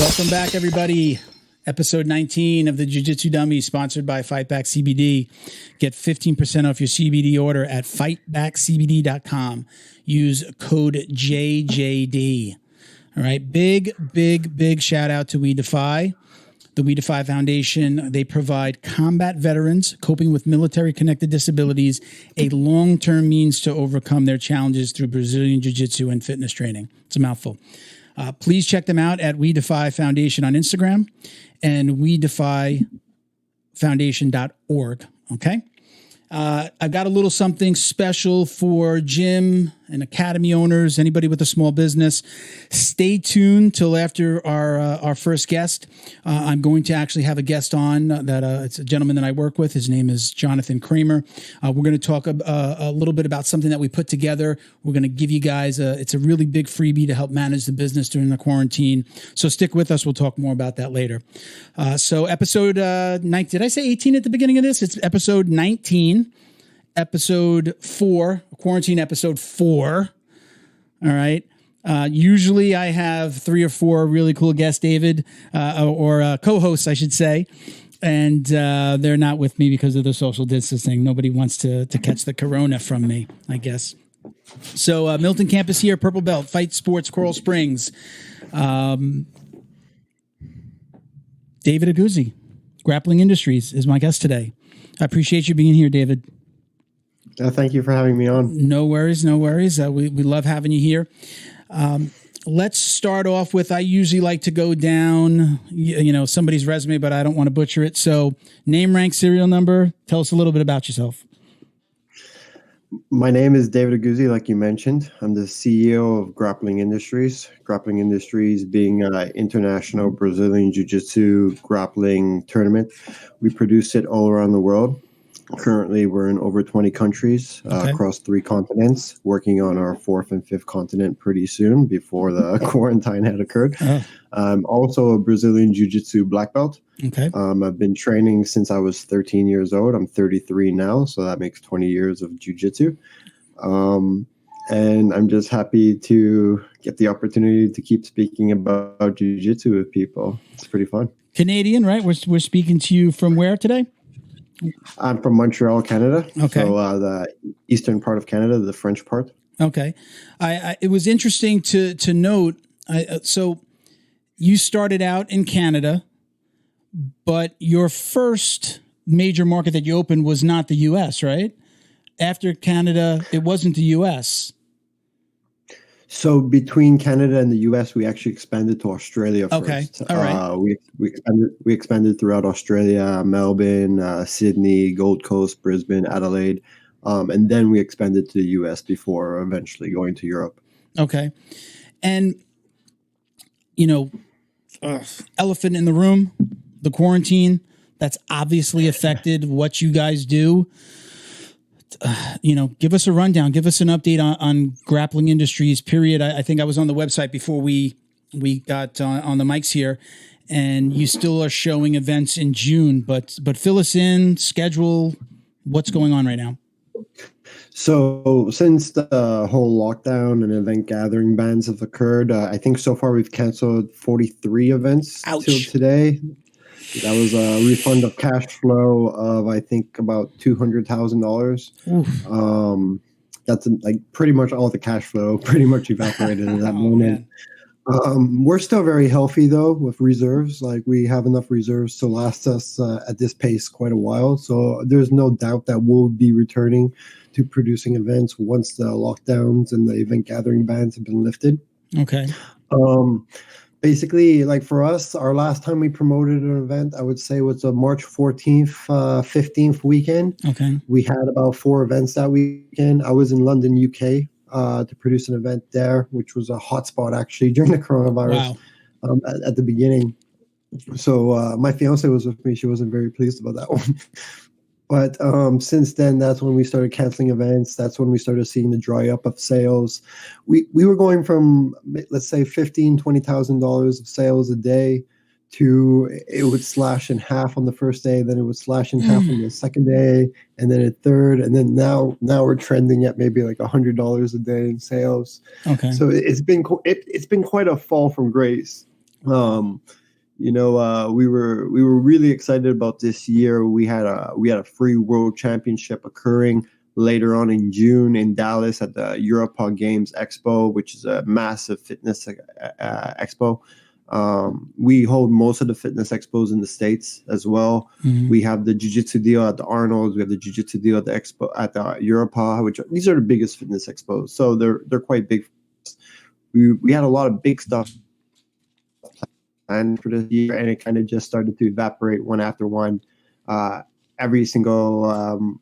Welcome back, everybody. Episode 19 of the Jiu Jitsu Dummies, sponsored by Fightback CBD. Get 15% off your CBD order at fightbackcbd.com. Use code JJD. All right. Big shout out to We Defy. The We Defy Foundation. They provide combat veterans coping with military-connected disabilities a long-term means to overcome their challenges through Brazilian Jiu-Jitsu and fitness training. It's a mouthful. Please check them out at We Defy Foundation on Instagram and wedefyfoundation.org. Okay. I've got a little something special for gym and academy owners, anybody with a small business. Stay tuned till after our first guest. I'm going to actually have a guest on that. It's a gentleman that I work with. His name is Jonathan Kramer. We're going to talk a little bit about something that we put together. We're going to give you guys it's a really big freebie to help manage the business during the quarantine. So stick with us. We'll talk more about that later. So episode 9, did I say 18 at the beginning of this? It's episode 19. Episode 4, quarantine episode 4. All right. Usually I have 3 or 4 really cool guests, David, or co-hosts, I should say. And they're not with me because of the social distancing. Nobody wants to catch the corona from me, I guess. So Milton campus here, Purple Belt, Fight Sports, Coral Springs. David Aguzzi, Grappling Industries, is my guest today. I appreciate you being here, David. Thank you for having me on. No worries. We love having you here. Let's start off with, I usually like to go down, somebody's resume, but I don't want to butcher it. So name, rank, serial number. Tell us a little bit about yourself. My name is David Aguzzi, like you mentioned. I'm the CEO of Grappling Industries. Grappling Industries being an international Brazilian Jiu-Jitsu grappling tournament. We produce it all around the world. Currently, we're in over 20 countries across 3 continents, working on our 4th and 5th continent pretty soon before the quarantine had occurred. I'm also a Brazilian Jiu-Jitsu black belt. Okay. I've been training since I was 13 years old. I'm 33 now, so that makes 20 years of Jiu-Jitsu. And I'm just happy to get the opportunity to keep speaking about Jiu-Jitsu with people. It's pretty fun. Canadian, right? We're speaking to you from where today? I'm from Montreal, Canada. Okay. So the eastern part of Canada, the French part. Okay. It was interesting to note. So you started out in Canada, but your first major market that you opened was not the U.S., right? After Canada, it wasn't the U.S. So between Canada and the U.S., we actually expanded to Australia first. Okay, all right. We expanded throughout Australia, Melbourne, Sydney, Gold Coast, Brisbane, Adelaide, and then we expanded to the U.S. before eventually going to Europe. Okay, and elephant in the room, the quarantine, that's obviously affected what you guys do. Give us a rundown. Give us an update on Grappling Industries, period. I think I was on the website before we got on the mics here, and you still are showing events in June, but fill us in, schedule, what's going on right now? So since the whole lockdown and event gathering bans have occurred, I think so far we've canceled 43 events till today. That was a refund of cash flow of, I think, about $200,000. That's like pretty much all the cash flow pretty much evaporated at that moment. We're still very healthy, though, with reserves. Like, we have enough reserves to last us at this pace quite a while. So there's no doubt that we'll be returning to producing events once the lockdowns and the event gathering bans have been lifted. Okay. Basically, like for us, our last time we promoted an event, I would say was a March 14th, 15th weekend. Okay. We had about 4 events that weekend. I was in London, UK, to produce an event there, which was a hotspot actually during the coronavirus. Wow. At the beginning. So my fiance was with me. She wasn't very pleased about that one. But since then, that's when we started canceling events. That's when we started seeing the dry up of sales. We were going from, let's say, $15,000, $20,000 of sales a day to it would slash in half on the first day, then it would slash in half on the second day, and then a third, and then now we're trending at maybe like $100 a day in sales. Okay. So it's been quite a fall from grace. Um, we were really excited about this year. We had a free world championship occurring later on in June in Dallas at the Europa Games Expo, which is a massive fitness expo. We hold most of the fitness expos in the States as well. Mm-hmm. We have the Jiu-Jitsu deal at the Arnold's. We have the Jiu-Jitsu deal at the expo at the Europa, these are the biggest fitness expos. So they're quite big. We had a lot of big stuff planned for this year, and it kind of just started to evaporate one after one. Every single,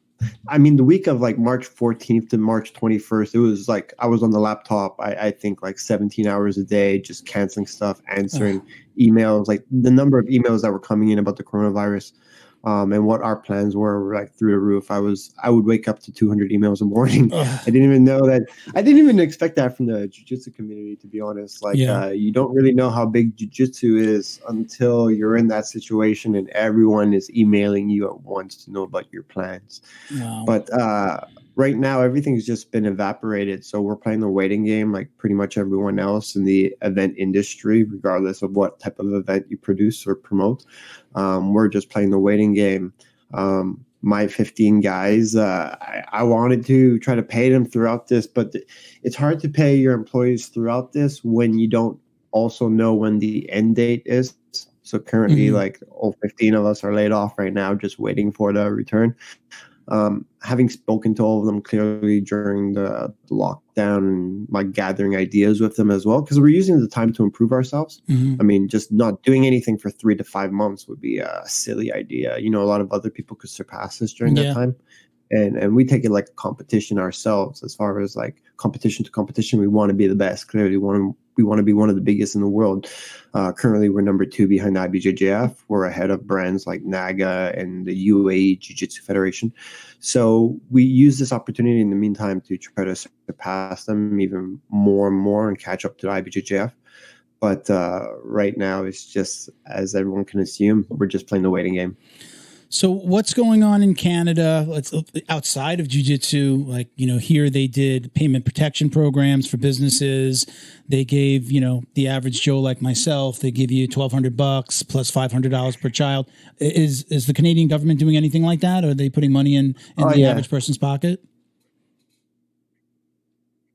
the week of like March 14th to March 21st, it was like I was on the laptop, I think like 17 hours a day, just canceling stuff, answering emails, like the number of emails that were coming in about the coronavirus. And what our plans were like through the roof. I would wake up to 200 emails a morning. I didn't even know that. I didn't even expect that from the jiu-jitsu community, to be honest. Like, you don't really know how big jiu-jitsu is until you're in that situation and everyone is emailing you at once to know about your plans. Wow. But right now, everything's just been evaporated. So we're playing the waiting game like pretty much everyone else in the event industry, regardless of what type of event you produce or promote. We're just playing the waiting game. My 15 guys, I wanted to try to pay them throughout this, but it's hard to pay your employees throughout this when you don't also know when the end date is. So currently, like all 15 of us are laid off right now, just waiting for the return. Having spoken to all of them clearly during the lockdown and like gathering ideas with them as well, because we're using the time to improve ourselves. I mean, just not doing anything for 3 to 5 months would be a silly idea. A lot of other people could surpass us during that time. And we take it like a competition ourselves. As far as like competition to competition, we want to be the best. Clearly, we want to be one of the biggest in the world. Currently, we're number 2 behind IBJJF. We're ahead of brands like NAGA and the UAE Jiu-Jitsu Federation. So we use this opportunity in the meantime to try to surpass them even more and more and catch up to IBJJF. But right now, it's just, as everyone can assume, we're just playing the waiting game. So what's going on in Canada? Let's outside of jiu-jitsu, like, here they did payment protection programs for businesses. They gave, the average Joe like myself, they give you $1,200 plus $500 per child. Is the Canadian government doing anything like that? Or are they putting money in the average person's pocket?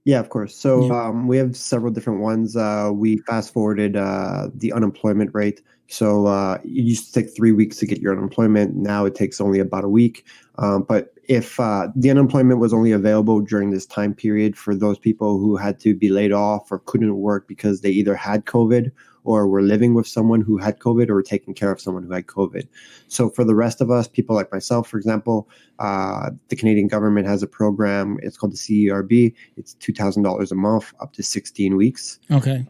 Yeah, of course. So we have several different ones. We fast forwarded the unemployment rate. So it used to take 3 weeks to get your unemployment. Now it takes only about a week. But if the unemployment was only available during this time period for those people who had to be laid off or couldn't work because they either had COVID or were living with someone who had COVID or were taking care of someone who had COVID. So for the rest of us, people like myself, for example, the Canadian government has a program. It's called the CERB. It's $2,000 a month, up to 16 weeks. Okay.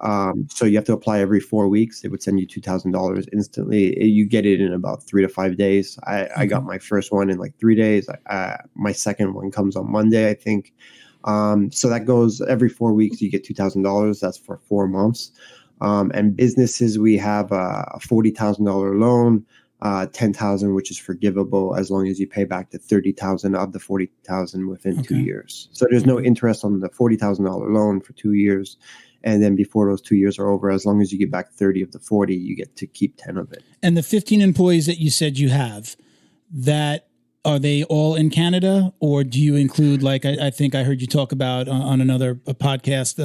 So you have to apply every 4 weeks. It would send you $2,000 instantly. You get it in about 3 to 5 days. I got my first one in like 3 days. My second one comes on Monday, I think. So that goes every 4 weeks. You get $2,000. That's for 4 months. And businesses, we have a $40,000 loan, $10,000, which is forgivable as long as you pay back the $30,000 of the $40,000 within 2 years. So there's no interest on the $40,000 loan for 2 years. And then before those 2 years are over, as long as you get back 30 of the 40, you get to keep 10 of it. And the 15 employees that you said you have, are they all in Canada, or do you include, like, I think I heard you talk about on another podcast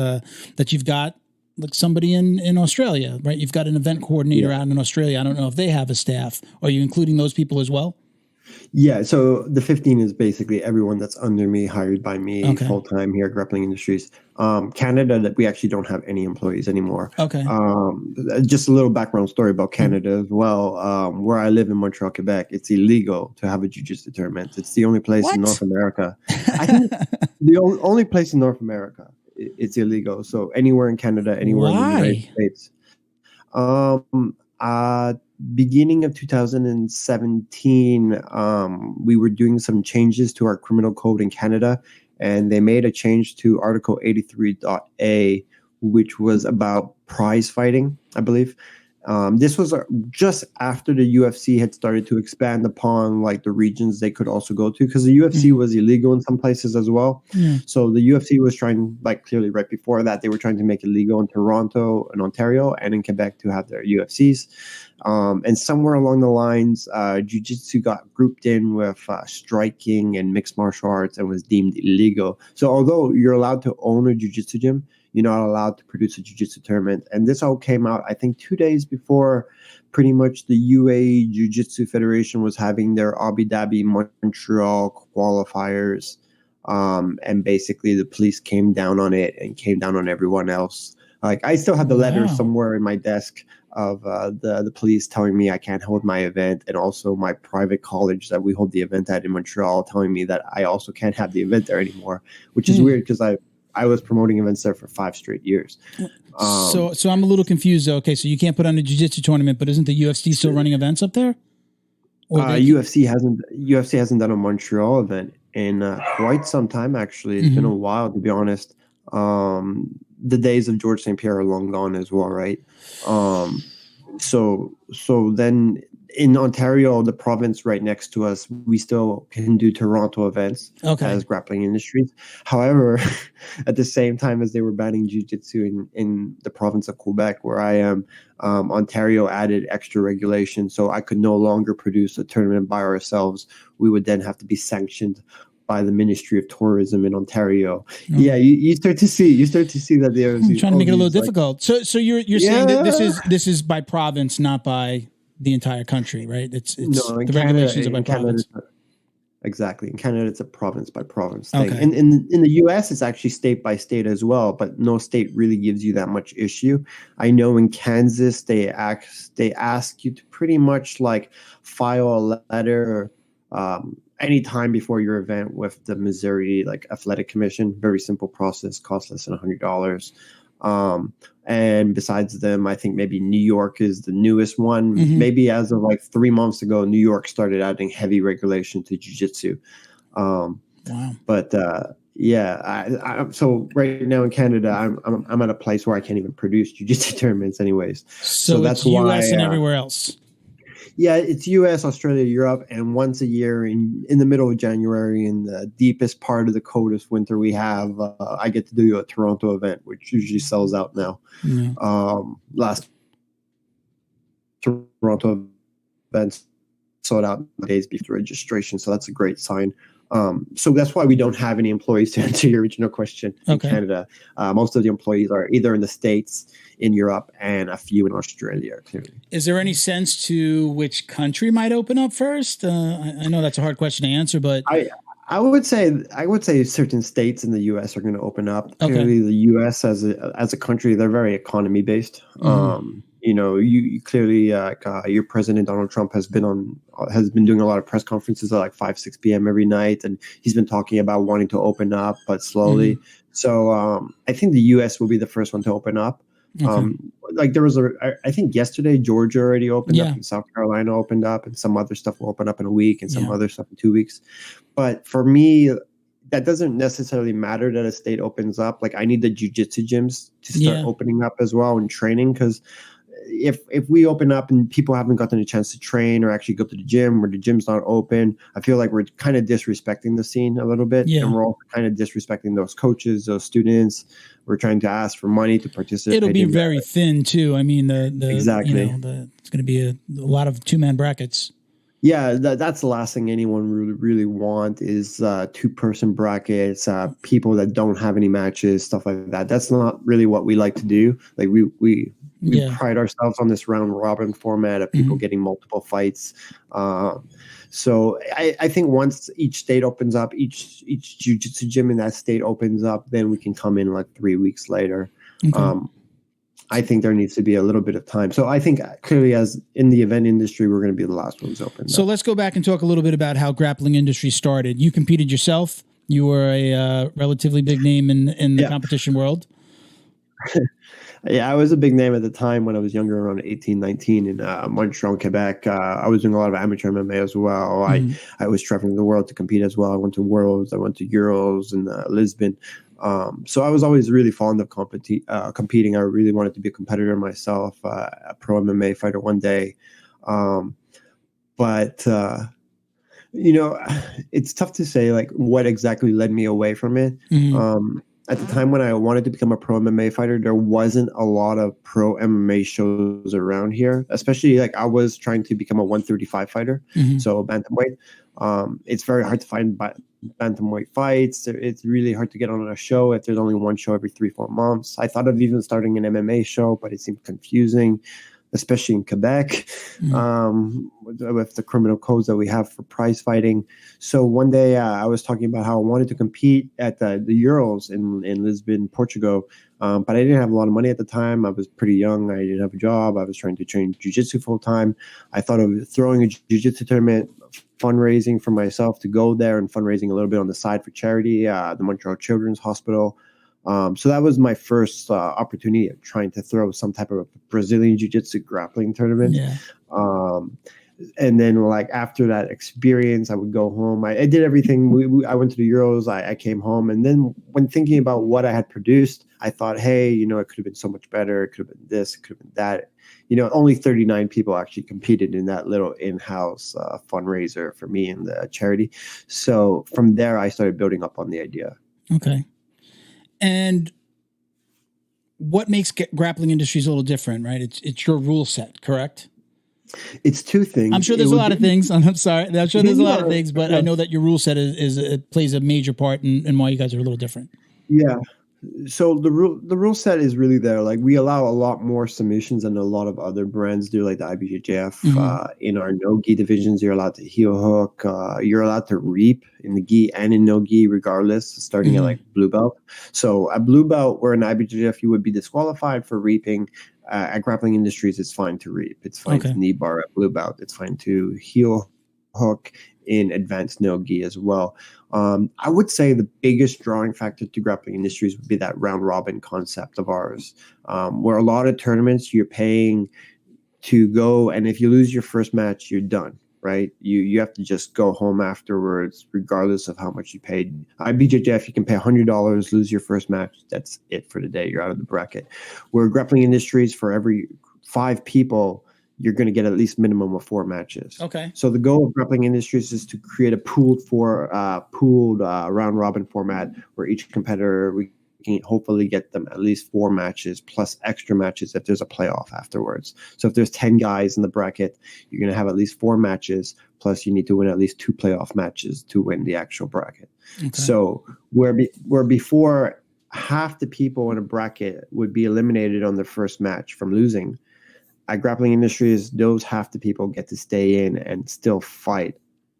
that you've got like somebody in Australia, right? You've got an event coordinator out in Australia. I don't know if they have a staff. Are you including those people as well? Yeah. So the 15 is basically everyone that's under me, hired by me full-time here at Grappling Industries. Canada, that we actually don't have any employees anymore. Okay. Just a little background story about Canada as well. Where I live in Montreal, Quebec, it's illegal to have a jiu-jitsu tournament. It's the only place in North America. I think the only place in North America. It's illegal. So anywhere in Canada, anywhere in the United States. Beginning of 2017, we were doing some changes to our criminal code in Canada, and they made a change to Article 83.A, which was about prize fighting, I believe. This was just after the UFC had started to expand upon like the regions they could also go to, because the UFC was illegal in some places as well. Yeah. So the UFC was trying, like clearly right before that, they were trying to make it legal in Toronto and Ontario and in Quebec to have their UFCs. And somewhere along the lines, jiu-jitsu got grouped in with striking and mixed martial arts and was deemed illegal. So although you're allowed to own a jiu-jitsu gym, you're not allowed to produce a jiu-jitsu tournament. And this all came out, I think, 2 days before pretty much the UAE Jiu-Jitsu Federation was having their Abu Dhabi Montreal qualifiers. And basically the police came down on it and came down on everyone else. Like, I still have the letter somewhere in my desk of the police telling me I can't hold my event, and also my private college that we hold the event at in Montreal telling me that I also can't have the event there anymore, which is weird because I was promoting events there for 5 straight years. So I'm a little confused though. Okay, so you can't put on a jiu-jitsu tournament, but isn't the UFC still running events up there? UFC hasn't done a Montreal event in quite some time. Actually, it's been a while, to be honest. The days of George St. Pierre are long gone as well, right? So then in Ontario, the province right next to us, we still can do Toronto events as Grappling Industries. However, at the same time as they were banning jiu-jitsu in the province of Quebec, where I am, Ontario added extra regulations. So I could no longer produce a tournament by ourselves. We would then have to be sanctioned by the Ministry of Tourism in Ontario. Yeah, you start to see that there. I'm trying to make it a little difficult. So you're saying that this is by province, not by the entire country, right? It's no, the regulations are by province. Exactly. In Canada, it's a province by province thing. Okay. And in the US, it's actually state by state as well, but no state really gives you that much issue. I know in Kansas, they ask you to pretty much like file a letter any time before your event with the Missouri like Athletic Commission. Very simple process, costs less than $100. And besides them, I think maybe New York is the newest one. Maybe as of like 3 months ago, New York started adding heavy regulation to jiu-jitsu. Wow. But so right now in Canada, I'm at a place where I can't even produce jiu-jitsu tournaments anyways. So that's why US and everywhere else. Yeah, it's US, Australia, Europe, and once a year in the middle of January, in the deepest part of the coldest winter we have, I get to do a Toronto event, which usually sells out now. Last Toronto event sold out days before registration, so that's a great sign. So that's why we don't have any employees, to answer your original question, in Canada. Most of the employees are either in the States, in Europe, and a few in Australia, clearly. Is there any sense to which country might open up first? I know that's a hard question to answer, but I would say certain states in the U.S. are going to open up. Clearly, the U.S. as a country, they're very economy based. You clearly your president Donald Trump has been doing a lot of press conferences at like 5-6 p.m. every night, and he's been talking about wanting to open up, but slowly. So I think the U.S. will be the first one to open up. Like there was I think yesterday Georgia already opened up, and South Carolina opened up, and some other stuff will open up in a week, and some other stuff in 2 weeks. But for me, that doesn't necessarily matter that a state opens up. Like I need the jiu-jitsu gyms to start opening up as well and training, because if we open up and people haven't gotten a chance to train or actually go to the gym, or the gym's not open, I feel like we're kind of disrespecting the scene a little bit. And we're also kind of disrespecting those coaches, those students. We're trying to ask for money to participate. It'll be very thin too. I mean, exactly. It's going to be a lot of 2-man brackets. Yeah, that's the last thing anyone really want is 2-person brackets, people that don't have any matches, stuff like that. That's not really what we like to do. Like we pride ourselves on this round robin format of people getting multiple fights. So I think once each state opens up, each jiu-jitsu gym in that state opens up, then we can come in like 3 weeks later. I think there needs to be a little bit of time. So I think clearly, as in the event industry, we're going to be the last ones open. So let's go back and talk a little bit about how Grappling Industries started. You competed yourself. You were a relatively big name in the competition world. Yeah, I was a big name at the time when I was younger, around 18, 19 in Montreal, Quebec. I was doing a lot of amateur MMA as well. I was traveling the world to compete as well. I went to Worlds, I went to Euros in Lisbon. So I was always really fond of competing. I really wanted to be a competitor myself, a pro MMA fighter one day. But it's tough to say like what exactly led me away from it. At the time when I wanted to become a pro MMA fighter, there wasn't a lot of pro MMA shows around here, especially like I was trying to become a 135 fighter, so bantamweight. It's very hard to find bantamweight fights. It's really hard to get on a show if there's only one show every 3-4 months. I thought of even starting an MMA show, but it seemed confusing, especially in Quebec, with the criminal codes that we have for prize fighting. So one day I was talking about how I wanted to compete at the Euros in Lisbon, Portugal, but I didn't have a lot of money at the time. I was pretty young. I didn't have a job. I was trying to train jiu-jitsu full-time. I thought of throwing a jiu-jitsu tournament, fundraising for myself to go there, and fundraising a little bit on the side for charity, the Montreal Children's Hospital. So that was my first opportunity of trying to throw some type of Brazilian Jiu-Jitsu grappling tournament. Yeah. And then like after that experience, I would go home. I did everything. I went to the Euros. I came home. And then when thinking about what I had produced, I thought, hey, it could have been so much better. It could have been this. It could have been that. Only 39 people actually competed in that little in-house fundraiser for me and the charity. So from there, I started building up on the idea. Okay. And what makes Grappling Industries a little different, right? It's your rule set, correct? It's two things. I'm sure there's a lot of things. I'm sorry. I'm sure there's a lot of things, but I know that your rule set it plays a major part in why you guys are a little different. Yeah. So the rule set is really there. Like we allow a lot more submissions than a lot of other brands do, like the IBJJF. In our no-gi divisions, you're allowed to heel hook. You're allowed to reap in the gi and in no-gi, regardless, starting at like blue belt. So at blue belt, where in IBJJF you would be disqualified for reaping. At Grappling Industries, it's fine to reap. It's fine to knee bar at blue belt. It's fine to heel hook in advanced no-gi as well. I would say the biggest drawing factor to Grappling Industries would be that round robin concept of ours, where a lot of tournaments you're paying to go, and if you lose your first match, you're done, right? You have to just go home afterwards, regardless of how much you paid. IBJJF, you can pay $100, lose your first match, that's it for the day. You're out of the bracket. Where Grappling Industries, for every 5 people, you're going to get at least minimum of 4 matches. Okay. So the goal of Grappling Industries is to create a pooled round robin format where each competitor, we can hopefully get them at least 4 matches plus extra matches if there's a playoff afterwards. So if there's 10 guys in the bracket, you're going to have at least 4 matches, plus you need to win at least 2 playoff matches to win the actual bracket. Okay. So where before half the people in a bracket would be eliminated on their first match from losing, at Grappling Industries, those half the people get to stay in and still fight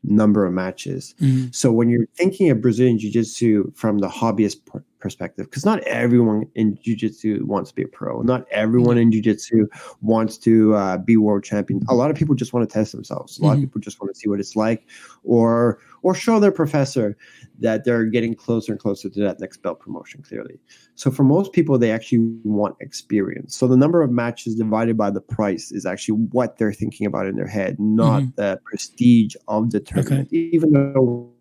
number of matches. So when you're thinking of Brazilian Jiu-Jitsu from the hobbyist perspective, because not everyone in Jiu-Jitsu wants to be a pro. Not everyone in Jiu-Jitsu wants to be world champion. A lot of people just want to test themselves. A lot of people just want to see what it's like, or show their professor that they're getting closer and closer to that next belt promotion, clearly. So for most people, they actually want experience. So the number of matches divided by the price is actually what they're thinking about in their head, not the prestige of the tournament. Okay. Even though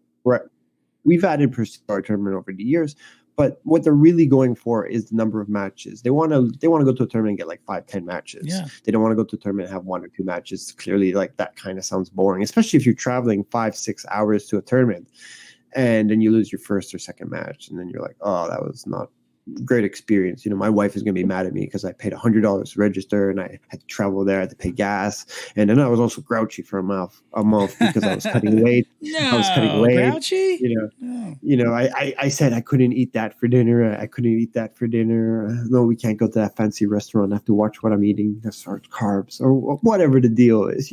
we've added prestige to our tournament over the years, but what they're really going for is the number of matches. They want to go to a tournament and get like 5-10 matches. Yeah. They don't want to go to a tournament and have 1 or 2 matches. Clearly, like that kind of sounds boring, especially if you're traveling 5-6 hours to a tournament and then you lose your first or second match. And then you're like, oh, that was not great experience. My wife is going to be mad at me because I paid $100 to register and I had to travel there. I had to pay gas. And then I was also grouchy for a month because I was cutting weight. I was cutting weight. Grouchy? I said I couldn't eat that for dinner. I couldn't eat that for dinner. No, we can't go to that fancy restaurant. I have to watch what I'm eating. That's carbs or whatever the deal is.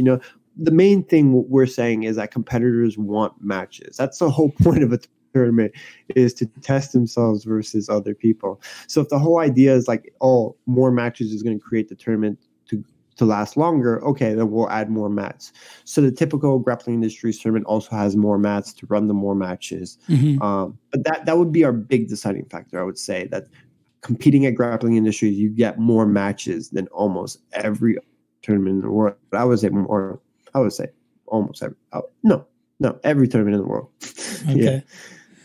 The main thing we're saying is that competitors want matches. That's the whole point of it. Tournament is to test themselves versus other people. So if the whole idea is like, oh, more matches is going to create the tournament to last longer, okay, then we'll add more mats. So the typical Grappling Industries tournament also has more mats to run the more matches. But that would be our big deciding factor. I would say that competing at Grappling Industries, you get more matches than almost every tournament in the world. I would say almost every. No, every tournament in the world. Okay.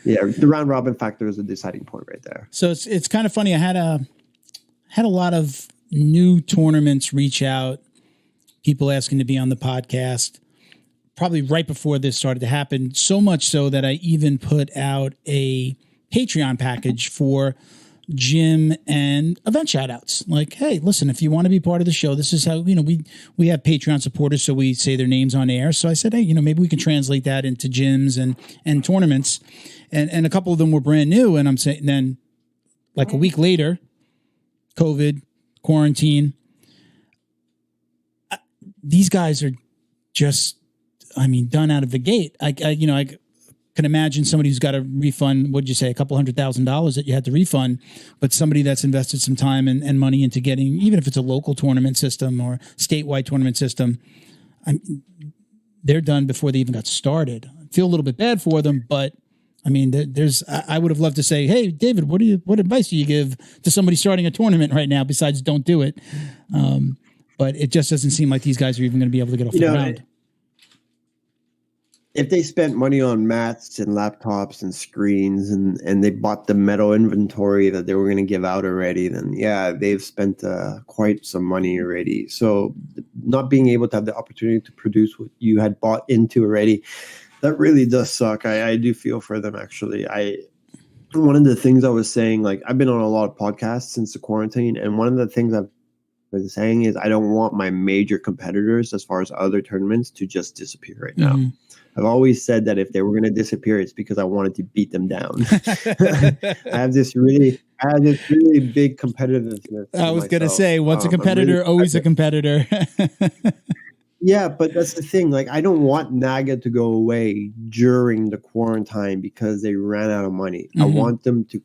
Yeah, the round robin factor is a deciding point right there. So it's kind of funny. I had a lot of new tournaments reach out, people asking to be on the podcast, probably right before this started to happen. So much so that I even put out a Patreon package for gym and event shout outs. Like, hey, listen, if you want to be part of the show, this is how, we have Patreon supporters, so we say their names on air. So I said, hey, maybe we can translate that into gyms and tournaments. And a couple of them were brand new. And I'm saying, then like a week later, COVID, quarantine, these guys are just, done out of the gate. I can imagine somebody who's got a refund, what'd you say, $200,000 that you had to refund, but somebody that's invested some time and money into getting, even if it's a local tournament system or statewide tournament system, they're done before they even got started. I feel a little bit bad for them, but I would have loved to say, hey, David, what advice do you give to somebody starting a tournament right now besides don't do it? But it just doesn't seem like these guys are even going to be able to get off the ground. If they spent money on mats and laptops and screens and they bought the metal inventory that they were going to give out already, then yeah, they've spent quite some money already. So not being able to have the opportunity to produce what you had bought into already, that really does suck. I do feel for them, actually. One of the things I was saying, like, I've been on a lot of podcasts since the quarantine, and one of the things I've been saying is I don't want my major competitors, as far as other tournaments, to just disappear right now. Mm-hmm. I've always said that if they were going to disappear, it's because I wanted to beat them down. I have this really big competitiveness. I was going to say, once a competitor, always a competitor. Yeah, but that's the thing. Like, I don't want NAGA to go away during the quarantine because they ran out of money. Mm-hmm. I want them to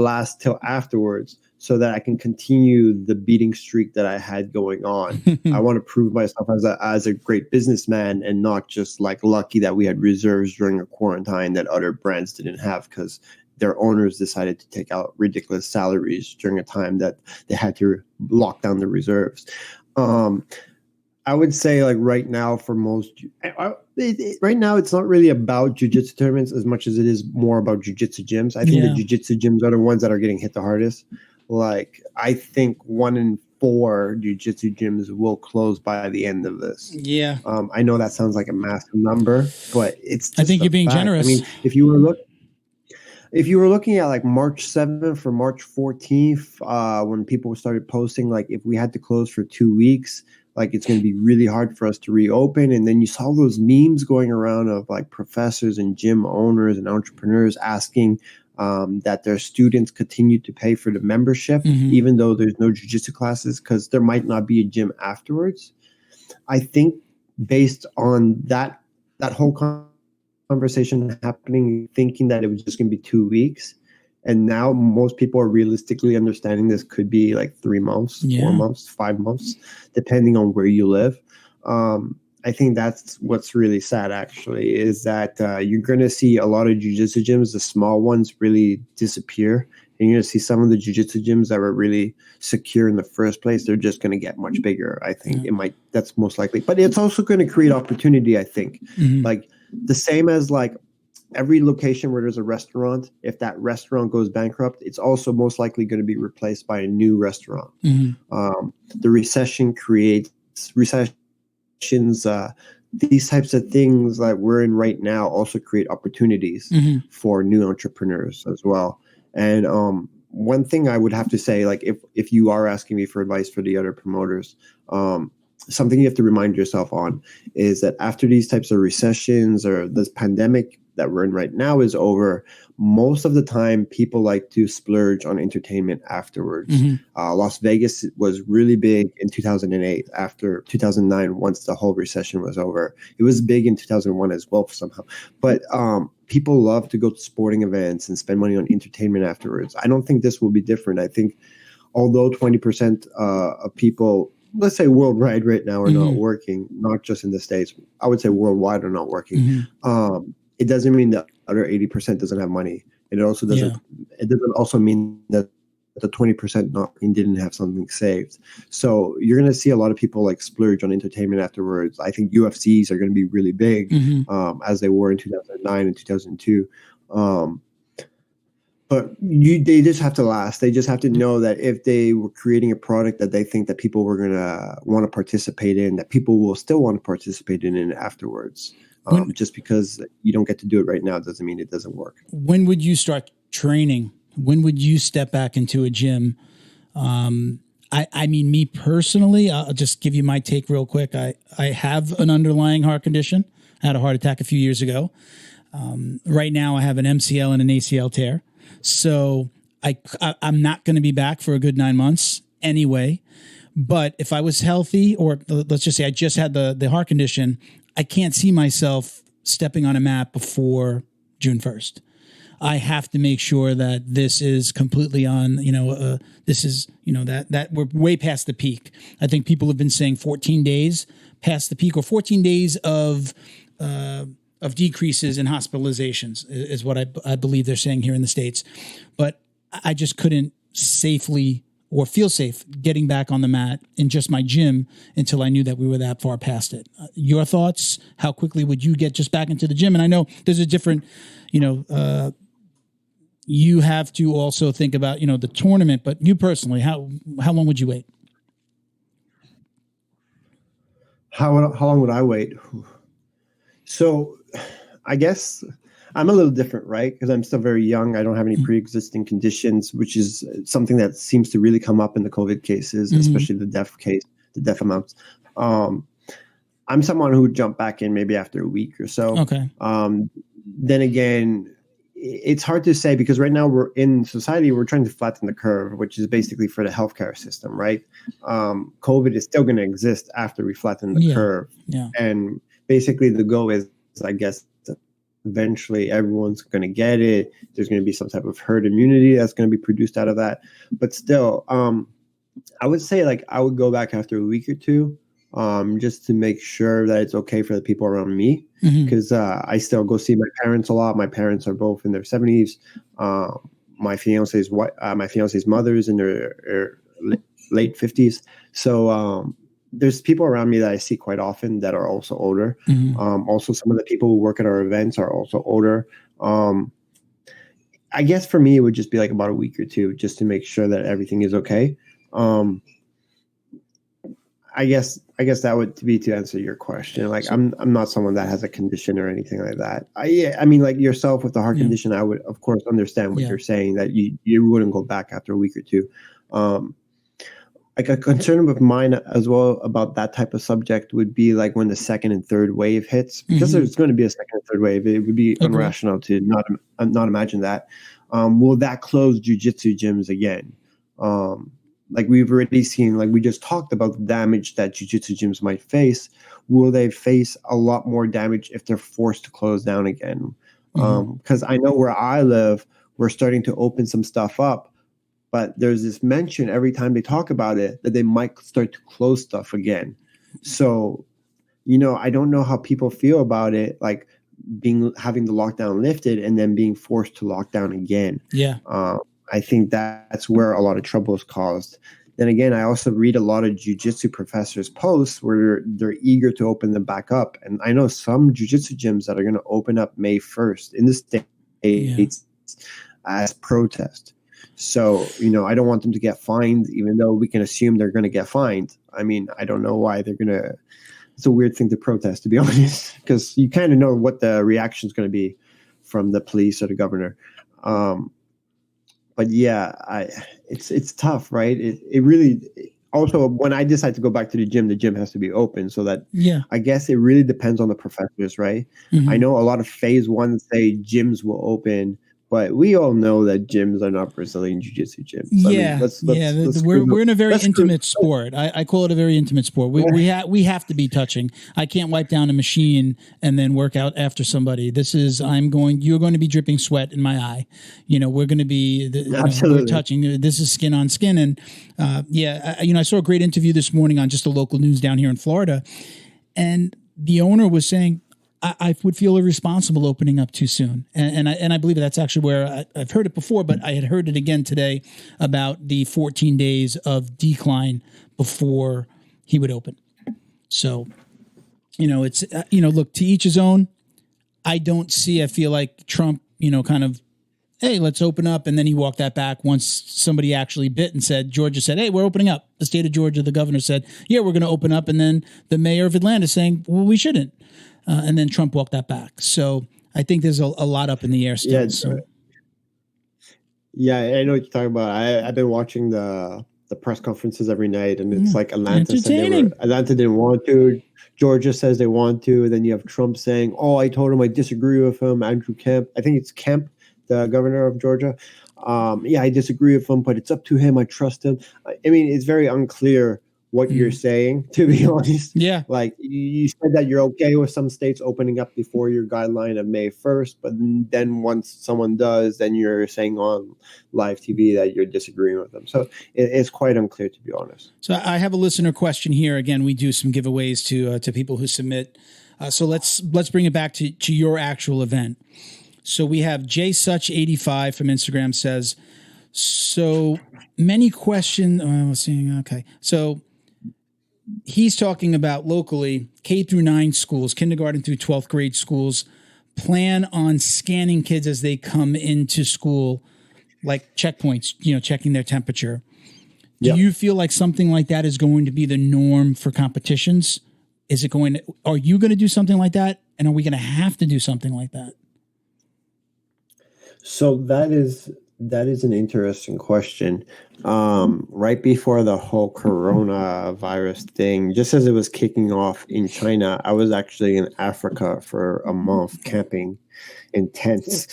last till afterwards, so that I can continue the beating streak that I had going on. I want to prove myself as a great businessman and not just like lucky that we had reserves during a quarantine that other brands didn't have because their owners decided to take out ridiculous salaries during a time that they had to lock down the reserves. I would say, like, right now for most, right now it's not really about jiu-jitsu tournaments as much as it is more about jiu-jitsu gyms. I think the jiu-jitsu gyms are the ones that are getting hit the hardest. Like, I think 1 in 4 jiu-jitsu gyms will close by the end of this. Yeah. I know that sounds like a massive number, but it's just I think you're being fact. generous. I mean, if you were looking at like March 7th or March 14th, when people started posting, like, if we had to close for 2 weeks, like, it's going to be really hard for us to reopen. And then you saw those memes going around of like professors and gym owners and entrepreneurs asking that their students continue to pay for the membership, even though there's no jiu-jitsu classes, because there might not be a gym afterwards. I think based on that whole conversation happening, thinking that it was just going to be 2 weeks, and now most people are realistically understanding this could be like 3 months, 4 months, 5 months, depending on where you live. I think that's what's really sad, actually, is that you're going to see a lot of jiu-jitsu gyms, the small ones, really disappear. And you're going to see some of the jiu-jitsu gyms that were really secure in the first place, they're just going to get much bigger. I think that's most likely. But it's also going to create opportunity, I think. Like, the same as like every location where there's a restaurant, if that restaurant goes bankrupt, it's also most likely going to be replaced by a new restaurant. The recession creates recessions. These types of things that we're in right now also create opportunities for new entrepreneurs as well. And one thing I would have to say, like, if you are asking me for advice for the other promoters, something you have to remind yourself on is that after these types of recessions or this pandemic that we're in right now is over, most of the time people like to splurge on entertainment afterwards. Las Vegas was really big in 2008, after 2009, once the whole recession was over. It was big in 2001 as well somehow. But people love to go to sporting events and spend money on entertainment afterwards. I don't think this will be different. I think although 20% of people, let's say worldwide right now, are not working, not just in the States, I would say worldwide are not working. It doesn't mean that other 80% doesn't have money. And it also doesn't. It doesn't also mean that the 20% didn't have something saved. So you're going to see a lot of people like splurge on entertainment afterwards. I think UFCs are going to be really big, as they were in 2009 and 2002. But they just have to last. They just have to know that if they were creating a product that they think that people were going to want to participate in, that people will still want to participate in it afterwards. Just because you don't get to do it right now doesn't mean it doesn't work. When would you start training? When would you step back into a gym? I mean, me personally, I'll just give you my take real quick. I have an underlying heart condition. I had a heart attack a few years ago. Right now I have an MCL and an ACL tear. So I'm not going to be back for a good 9 months anyway. But if I was healthy, or let's just say I just had the heart condition, I can't see myself stepping on a mat before June 1st. I have to make sure that this is completely on, this is, that we're way past the peak. I think people have been saying 14 days past the peak, or 14 days of decreases in hospitalizations is what I believe they're saying here in the States. But I just couldn't safely or feel safe getting back on the mat in just my gym until I knew that we were that far past it. Your thoughts? How quickly would you get just back into the gym? And I know there's a different, you have to also think about, the tournament, but you personally, how long would you wait? How long would I wait? So I guess I'm a little different, right? Because I'm still very young. I don't have any pre-existing conditions, which is something that seems to really come up in the COVID cases, especially the death amounts. I'm someone who would jump back in maybe after a week or so. Okay. Then again, it's hard to say, because right now we're in society, we're trying to flatten the curve, which is basically for the healthcare system, right? COVID is still going to exist after we flatten the curve. Yeah. And basically the goal is, I guess, eventually everyone's going to get it. There's going to be some type of herd immunity that's going to be produced out of that. But still, I would say I would go back after a week or two, just to make sure that it's okay for the people around me. Because I still go see my parents a lot. My parents are both in their 70s. My fiance's mother's in their late 50s. So there's people around me that I see quite often that are also older. Also, some of the people who work at our events are also older. I guess for me, it would just be about a week or two, just to make sure that everything is okay. I guess that would be to answer your question. I'm not someone that has a condition or anything like that. I mean, like yourself with the heart condition, I would of course understand what you're saying, that you wouldn't go back after a week or two. A concern of mine as well about that type of subject would be when the second and third wave hits, because there's going to be a second and third wave. It would be irrational to not imagine that. Will that close jiu-jitsu gyms again? We've already seen, we just talked about the damage that jiu-jitsu gyms might face. Will they face a lot more damage if they're forced to close down again? Because I know where I live, we're starting to open some stuff up, but there's this mention every time they talk about it that they might start to close stuff again. So, I don't know how people feel about it, having the lockdown lifted and then being forced to lock down again. Yeah. I think that's where a lot of trouble is caused. Then again, I also read a lot of jiu-jitsu professors' posts where they're eager to open them back up. And I know some jiu-jitsu gyms that are going to open up May 1st in the States as protest. So, I don't want them to get fined, even though we can assume they're going to get fined. I mean, I don't know why they're going to. It's a weird thing to protest, to be honest, because you kind of know what the reaction is going to be from the police or the governor. But yeah, it's tough, right? It really. Also, when I decide to go back to the gym has to be open, so that I guess it really depends on the professors, right? I know a lot of phase one say gyms will open, but we all know that gyms are not Brazilian jiu-jitsu gyms. We're in a very intimate sport. I call it a very intimate sport. We have to be touching. I can't wipe down a machine and then work out after somebody. You're going to be dripping sweat in my eye. We're going to be we're touching. This is skin on skin. And I saw a great interview this morning on just the local news down here in Florida, and the owner was saying, I would feel irresponsible opening up too soon. And I believe that's actually where I've heard it before, but I had heard it again today about the 14 days of decline before he would open. So, it's, look, to each his own. I feel like Trump, kind of, hey, let's open up. And then he walked that back once somebody actually bit and said, Georgia said, hey, we're opening up. The state of Georgia, the governor said, yeah, we're going to open up. And then the mayor of Atlanta saying, well, we shouldn't. And then Trump walked that back. So I think there's a lot up in the air still. Yeah, so. Yeah, I know what you're talking about. I've been watching the press conferences every night, and it's like Atlanta didn't want to. Georgia says they want to. Then you have Trump saying, oh, I told him I disagree with him. Andrew Kemp. I think it's Kemp, the governor of Georgia. Yeah, I disagree with him, but it's up to him. I trust him. I mean, it's very unclear what you're saying, to be honest. Yeah. Like you said that you're okay with some states opening up before your guideline of May 1st, but then once someone does, then you're saying on live TV that you're disagreeing with them. So it's quite unclear, to be honest. So I have a listener question here. Again, we do some giveaways to people who submit. So let's bring it back to your actual event. So we have JSuch85 from Instagram says, so many questions. Okay. So he's talking about locally K through 9 schools, kindergarten through 12th grade schools plan on scanning kids as they come into school, like checkpoints, checking their temperature. Do you feel like something like that is going to be the norm for competitions? Are you going to do something like that? And are we going to have to do something like that? So that is an interesting question. Right before the whole coronavirus thing, just as it was kicking off in China, I was actually in Africa for a month camping in tents.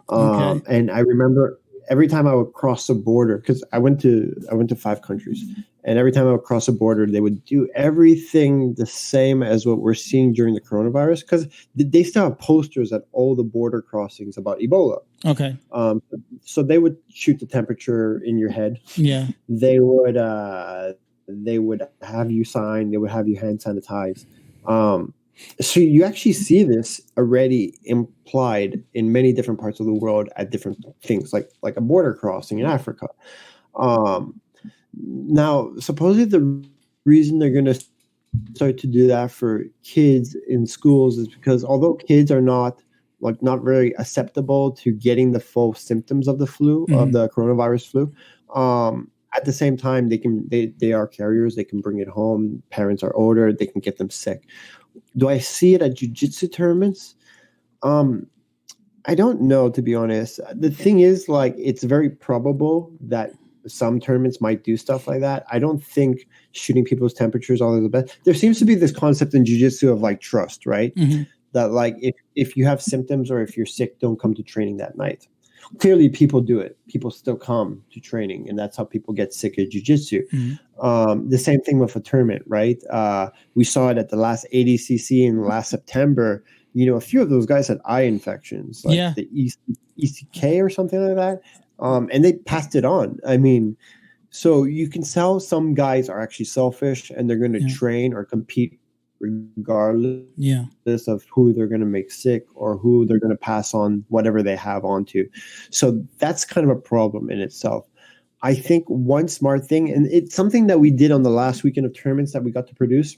And I remember every time I would cross the border, because I went to 5 countries, and every time I would cross the border, they would do everything the same as what we're seeing during the coronavirus, because they still have posters at all the border crossings about Ebola. Okay. So they would shoot the temperature in your head. Yeah. They would have you sign. They would have you hand sanitize. So you actually see this already implied in many different parts of the world at different things, like a border crossing in Africa. Now, supposedly the reason they're going to start to do that for kids in schools is because although kids are not very acceptable to getting the full symptoms of the flu, of the coronavirus flu, at the same time they are carriers. They can bring it home. Parents are older. They can get them sick. Do I see it at jiu-jitsu tournaments? I don't know, to be honest. The thing is, it's very probable that some tournaments might do stuff like that. I don't think shooting people's temperatures all is the best. There seems to be this concept in jiu-jitsu of trust, right? Mm-hmm. That if you have symptoms or if you're sick, don't come to training that night. Clearly, people do it. People still come to training, and that's how people get sick at jiu-jitsu. Mm-hmm. The same thing with a tournament, right? We saw it at the last ADCC in last September. A few of those guys had eye infections, the ECK or something like that, and they passed it on. I mean, so you can tell some guys are actually selfish, and they're going to train or compete regardless of who they're going to make sick or who they're going to pass on whatever they have onto. So that's kind of a problem in itself. I think one smart thing, and it's something that we did on the last weekend of tournaments that we got to produce,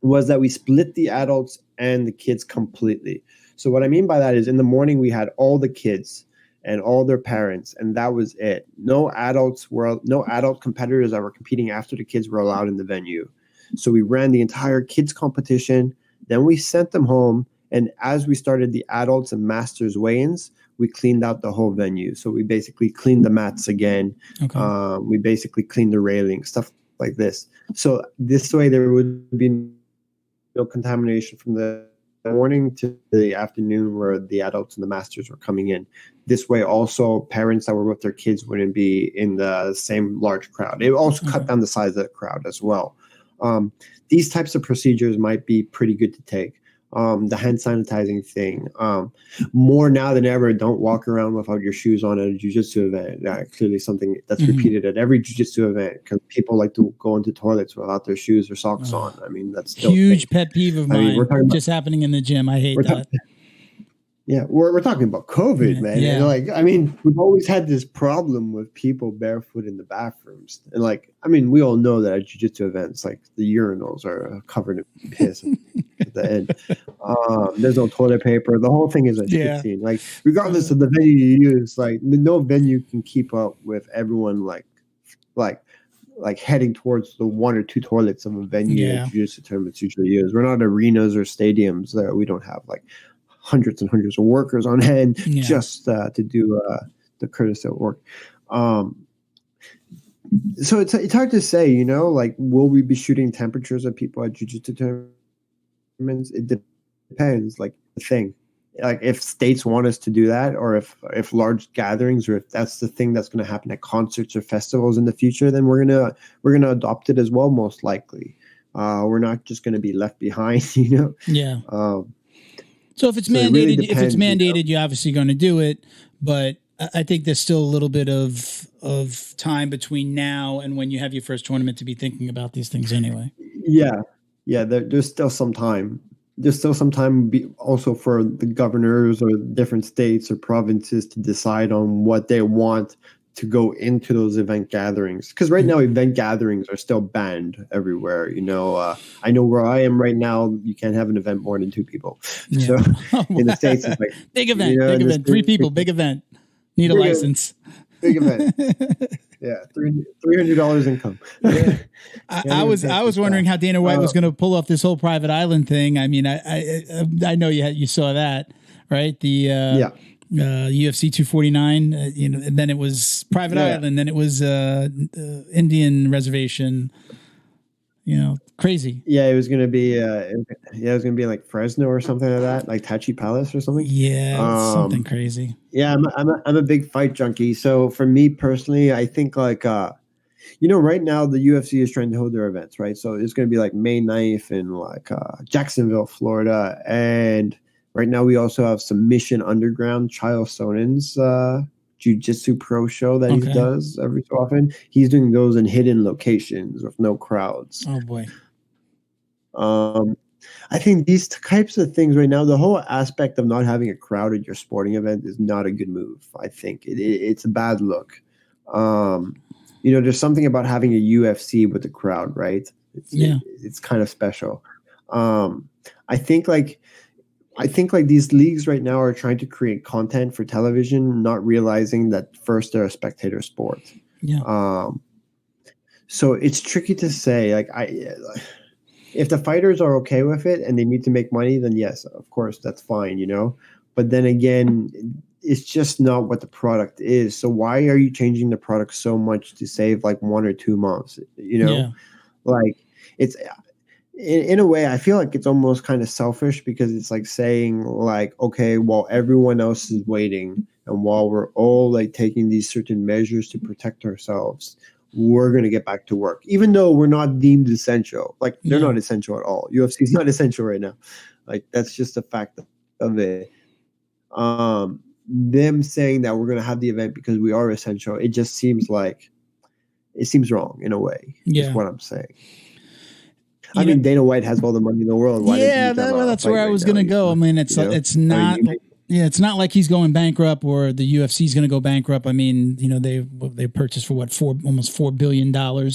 was that we split the adults and the kids completely. So what I mean by that is in the morning we had all the kids and all their parents, and that was it. No adult competitors that were competing after the kids were allowed in the venue. So we ran the entire kids competition. Then we sent them home. And as we started the adults and masters weigh-ins, we cleaned out the whole venue. So we basically cleaned the mats again. Okay. We basically cleaned the railing, stuff like this. So this way there would be no contamination from the morning to the afternoon where the adults and the masters were coming in. This way also parents that were with their kids wouldn't be in the same large crowd. It also cut down the size of the crowd as well. These types of procedures might be pretty good to take. The hand sanitizing thing, more now than ever, don't walk around without your shoes on at a jiu-jitsu event. Clearly something that's repeated at every jiu-jitsu event because people like to go into toilets without their shoes or socks on. I mean, that's still huge pet peeve of mine. Just happening in the gym. I hate that. We're talking about COVID, man. Yeah. And we've always had this problem with people barefoot in the bathrooms. And we all know that at jiu-jitsu events, the urinals are covered in piss. at the end. There's no toilet paper. The whole thing is a shit scene. Like, regardless of the venue you use, like no venue can keep up with everyone like heading towards the one or two toilets of a venue that jiu-jitsu tournaments usually use. We're not arenas or stadiums there. We don't have like hundreds and hundreds of workers on hand just to do the courtesy of work. So it's hard to say, you know, like, will we be shooting temperatures at people at jiu-jitsu tournaments? It depends, like the thing. Like if states want us to do that, or if large gatherings, or if that's the thing that's going to happen at concerts or festivals in the future, then we're gonna adopt it as well, most likely. We're not just going to be left behind, you know. Yeah. So if it's mandated, really depends, if it's mandated, you're obviously going to do it. But I think there's still a little bit of time between now and when you have your first tournament to be thinking about these things anyway. Yeah. There's still some time. There's still some time also for the governors or different states or provinces to decide on what they want to go into those event gatherings. Because right now, event gatherings are still banned everywhere. You know, I know where I am right now, you can't have an event more than 2 people. So in the States, it's like big event, 3 people, big event. Need a license. Big event. Yeah, $300 income. Yeah. I was wondering how Dana White was going to pull off this whole private island thing. I mean, I know you saw that, right? The UFC 249. You know, and then it was private island, then it was Indian reservation. You know, crazy. Yeah, it was going to be. It was going to be like Fresno or something like that, like Tachi Palace or something. Yeah, something crazy. Yeah, I'm a big fight junkie. So for me personally, I think like, you know, right now the UFC is trying to hold their events, right? So it's going to be like May 9th in like Jacksonville, Florida, and right now we also have Submission Underground, Chael Sonnen's Jiu-Jitsu Pro show that he does every so often. He's doing those in hidden locations with no crowds. Oh boy. I think these types of things right now, the whole aspect of not having a crowd at your sporting event is not a good move. I think it's a bad look. You know, there's something about having a UFC with the crowd, right? It's kind of special. I think these leagues right now are trying to create content for television, not realizing that first they're a spectator sport. Yeah. So it's tricky to say. Like if the fighters are okay with it and they need to make money, then yes, of course, that's fine, you know. But then again, it's just not what the product is. So why are you changing the product so much to save like 1 or 2 months? You know, like it's. In a way, I feel like it's almost kind of selfish because it's like saying like, okay, while everyone else is waiting and while we're all like taking these certain measures to protect ourselves, we're going to get back to work, even though we're not deemed essential. Like they're not essential at all. UFC is not essential right now. Like that's just a fact of it. Them saying that we're going to have the event because we are essential, it just seems wrong in a way. Yeah. Is what I'm saying. I mean, Dana White has all the money in the world. Why that's where I was going to go. I mean, it's not. It's not like he's going bankrupt or the UFC is going to go bankrupt. I mean, you know, they purchased for almost $4 billion a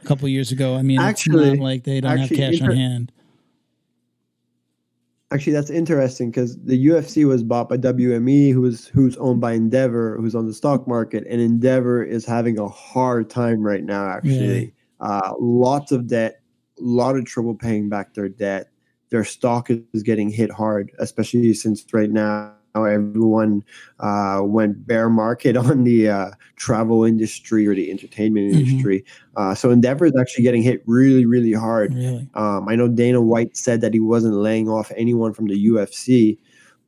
couple of years ago. I mean, it's not like they don't have cash on hand. Actually, that's interesting because the UFC was bought by WME, who's owned by Endeavor, who's on the stock market, and Endeavor is having a hard time right now. Actually, lots of debt. A lot of trouble paying back their debt. Their stock is getting hit hard, especially since right now everyone went bear market on the travel industry or the entertainment industry. So Endeavor is actually getting hit really, really hard. Really? I know Dana White said that he wasn't laying off anyone from the UFC,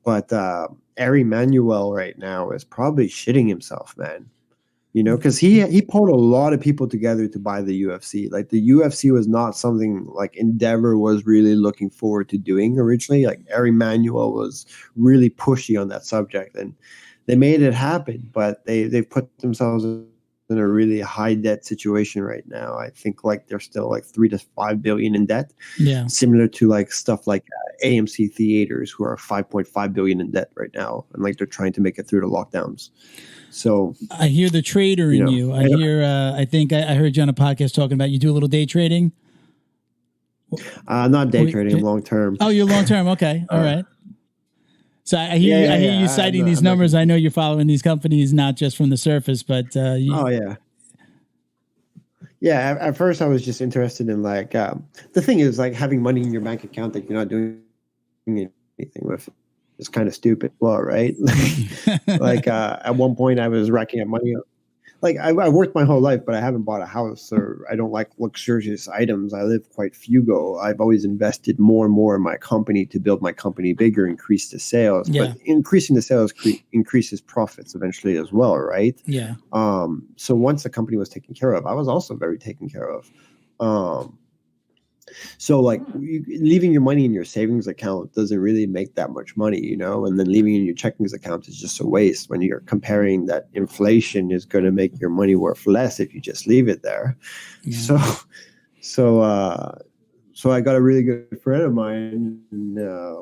but Ari Manuel right now is probably shitting himself, man. You know, because he pulled a lot of people together to buy the UFC. Like the UFC was not something like Endeavor was really looking forward to doing originally. Like Ari Manuel was really pushy on that subject, and they made it happen. But they put themselves in a really high debt situation right now. I think like they're still like $3 to $5 billion in debt. Yeah, similar to like stuff like AMC Theaters, who are $5.5 billion in debt right now, and like they're trying to make it through the lockdowns. So I hear the trader in you. I hear. I think I heard you on a podcast talking about you do a little day trading. Not day trading, long term. Oh, you're long term. Okay. All right. So I hear you citing these numbers. I know you're following these companies, not just from the surface, but oh yeah. Yeah, at first I was just interested in like the thing is like having money in your bank account that you're not doing anything with is kind of stupid. Well, right? Like at one point I was racking up money. Like I worked my whole life, but I haven't bought a house, or I don't like luxurious items. I live quite fugal. I've always invested more and more in my company to build my company bigger, increase the sales. Yeah. But increasing the sales increases profits eventually as well, right? Yeah. So once the company was taken care of, I was also very taken care of. So like leaving your money in your savings account doesn't really make that much money, you know, and then leaving in your checkings account is just a waste when you're comparing that inflation is going to make your money worth less if you just leave it there. Yeah. So I got a really good friend of mine, and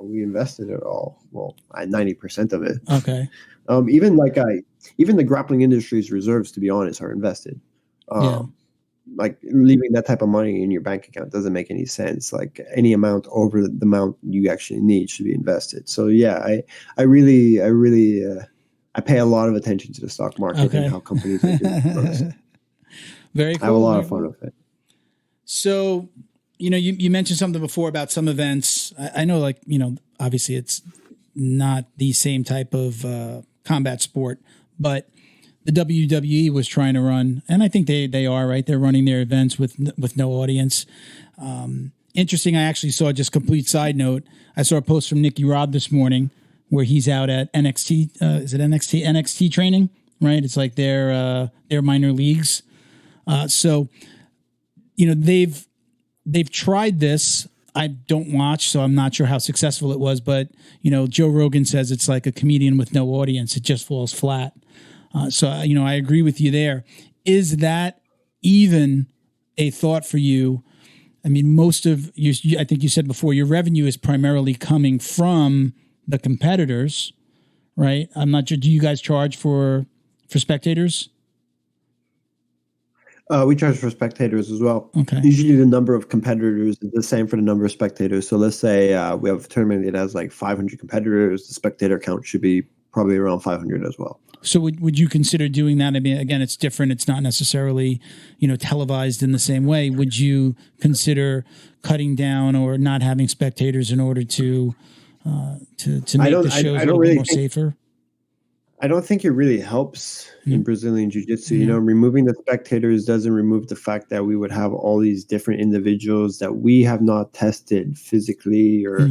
we invested it all. Well, 90% of it. Okay. Even the Grappling Industries reserves, to be honest, are invested. Like leaving that type of money in your bank account doesn't make any sense. Like any amount over the amount you actually need should be invested. So yeah, I really pay a lot of attention to the stock market and how companies are doing. Very cool. I have a lot of fun with it. So, you know, you mentioned something before about some events. I know, like, you know, obviously it's not the same type of combat sport, but the WWE was trying to run, and I think they are, right? They're running their events with no audience. Interesting. I actually saw, just complete side note, I saw a post from Nicky Rod this morning where he's out at NXT. Is it NXT? NXT training, right? It's like their minor leagues. So, you know, they've tried this. I don't watch, so I'm not sure how successful it was, but, you know, Joe Rogan says it's like a comedian with no audience. It just falls flat. So, you know, I agree with you there. Is that even a thought for you? I mean, most of you, I think you said before, your revenue is primarily coming from the competitors, right? I'm not sure. Do you guys charge for spectators? We charge for spectators as well. Okay. Usually the number of competitors is the same for the number of spectators. So let's say we have a tournament that has like 500 competitors. The spectator count should be probably around 500 as well. So would you consider doing that? I mean, again, it's different. It's not necessarily, you know, televised in the same way. Would you consider cutting down or not having spectators in order to make the shows a little bit more safer? I don't think it really helps in Brazilian Jiu-Jitsu. You know, removing the spectators doesn't remove the fact that we would have all these different individuals that we have not tested physically, or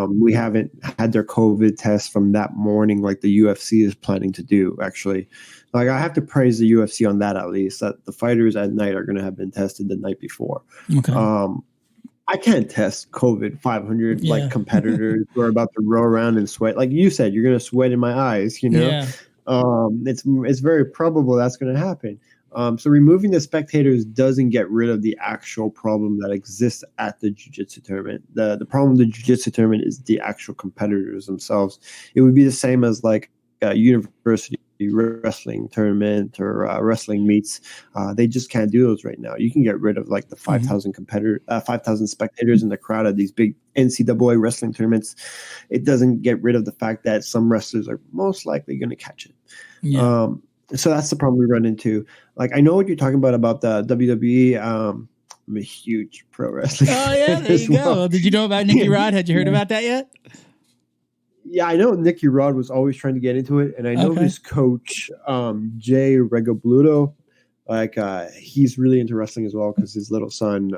we haven't had their COVID test from that morning like the UFC is planning to do, actually. Like, I have to praise the UFC on that, at least, that the fighters at night are going to have been tested the night before. Okay. I can't test COVID 500 like competitors who are about to roll around and sweat. Like you said, you're going to sweat in my eyes, you know? Yeah. It's very probable that's going to happen. So removing the spectators doesn't get rid of the actual problem that exists at the Jiu-Jitsu tournament. The problem with the Jiu-Jitsu tournament is the actual competitors themselves. It would be the same as like a university wrestling tournament or wrestling meets. They just can't do those right now. You can get rid of like the 5,000 5,000 spectators in the crowd at these big NCAA wrestling tournaments. It doesn't get rid of the fact that some wrestlers are most likely going to catch it. Yeah. So that's the problem we run into. Like, I know what you're talking about the WWE. I'm a huge pro wrestling. Oh yeah, there you go. Did you know about Nicky Rod? Had you heard about that yet? Yeah, I know Nicky Rod was always trying to get into it, and I know his coach, Jay Regabluto, like he's really into wrestling as well because his little son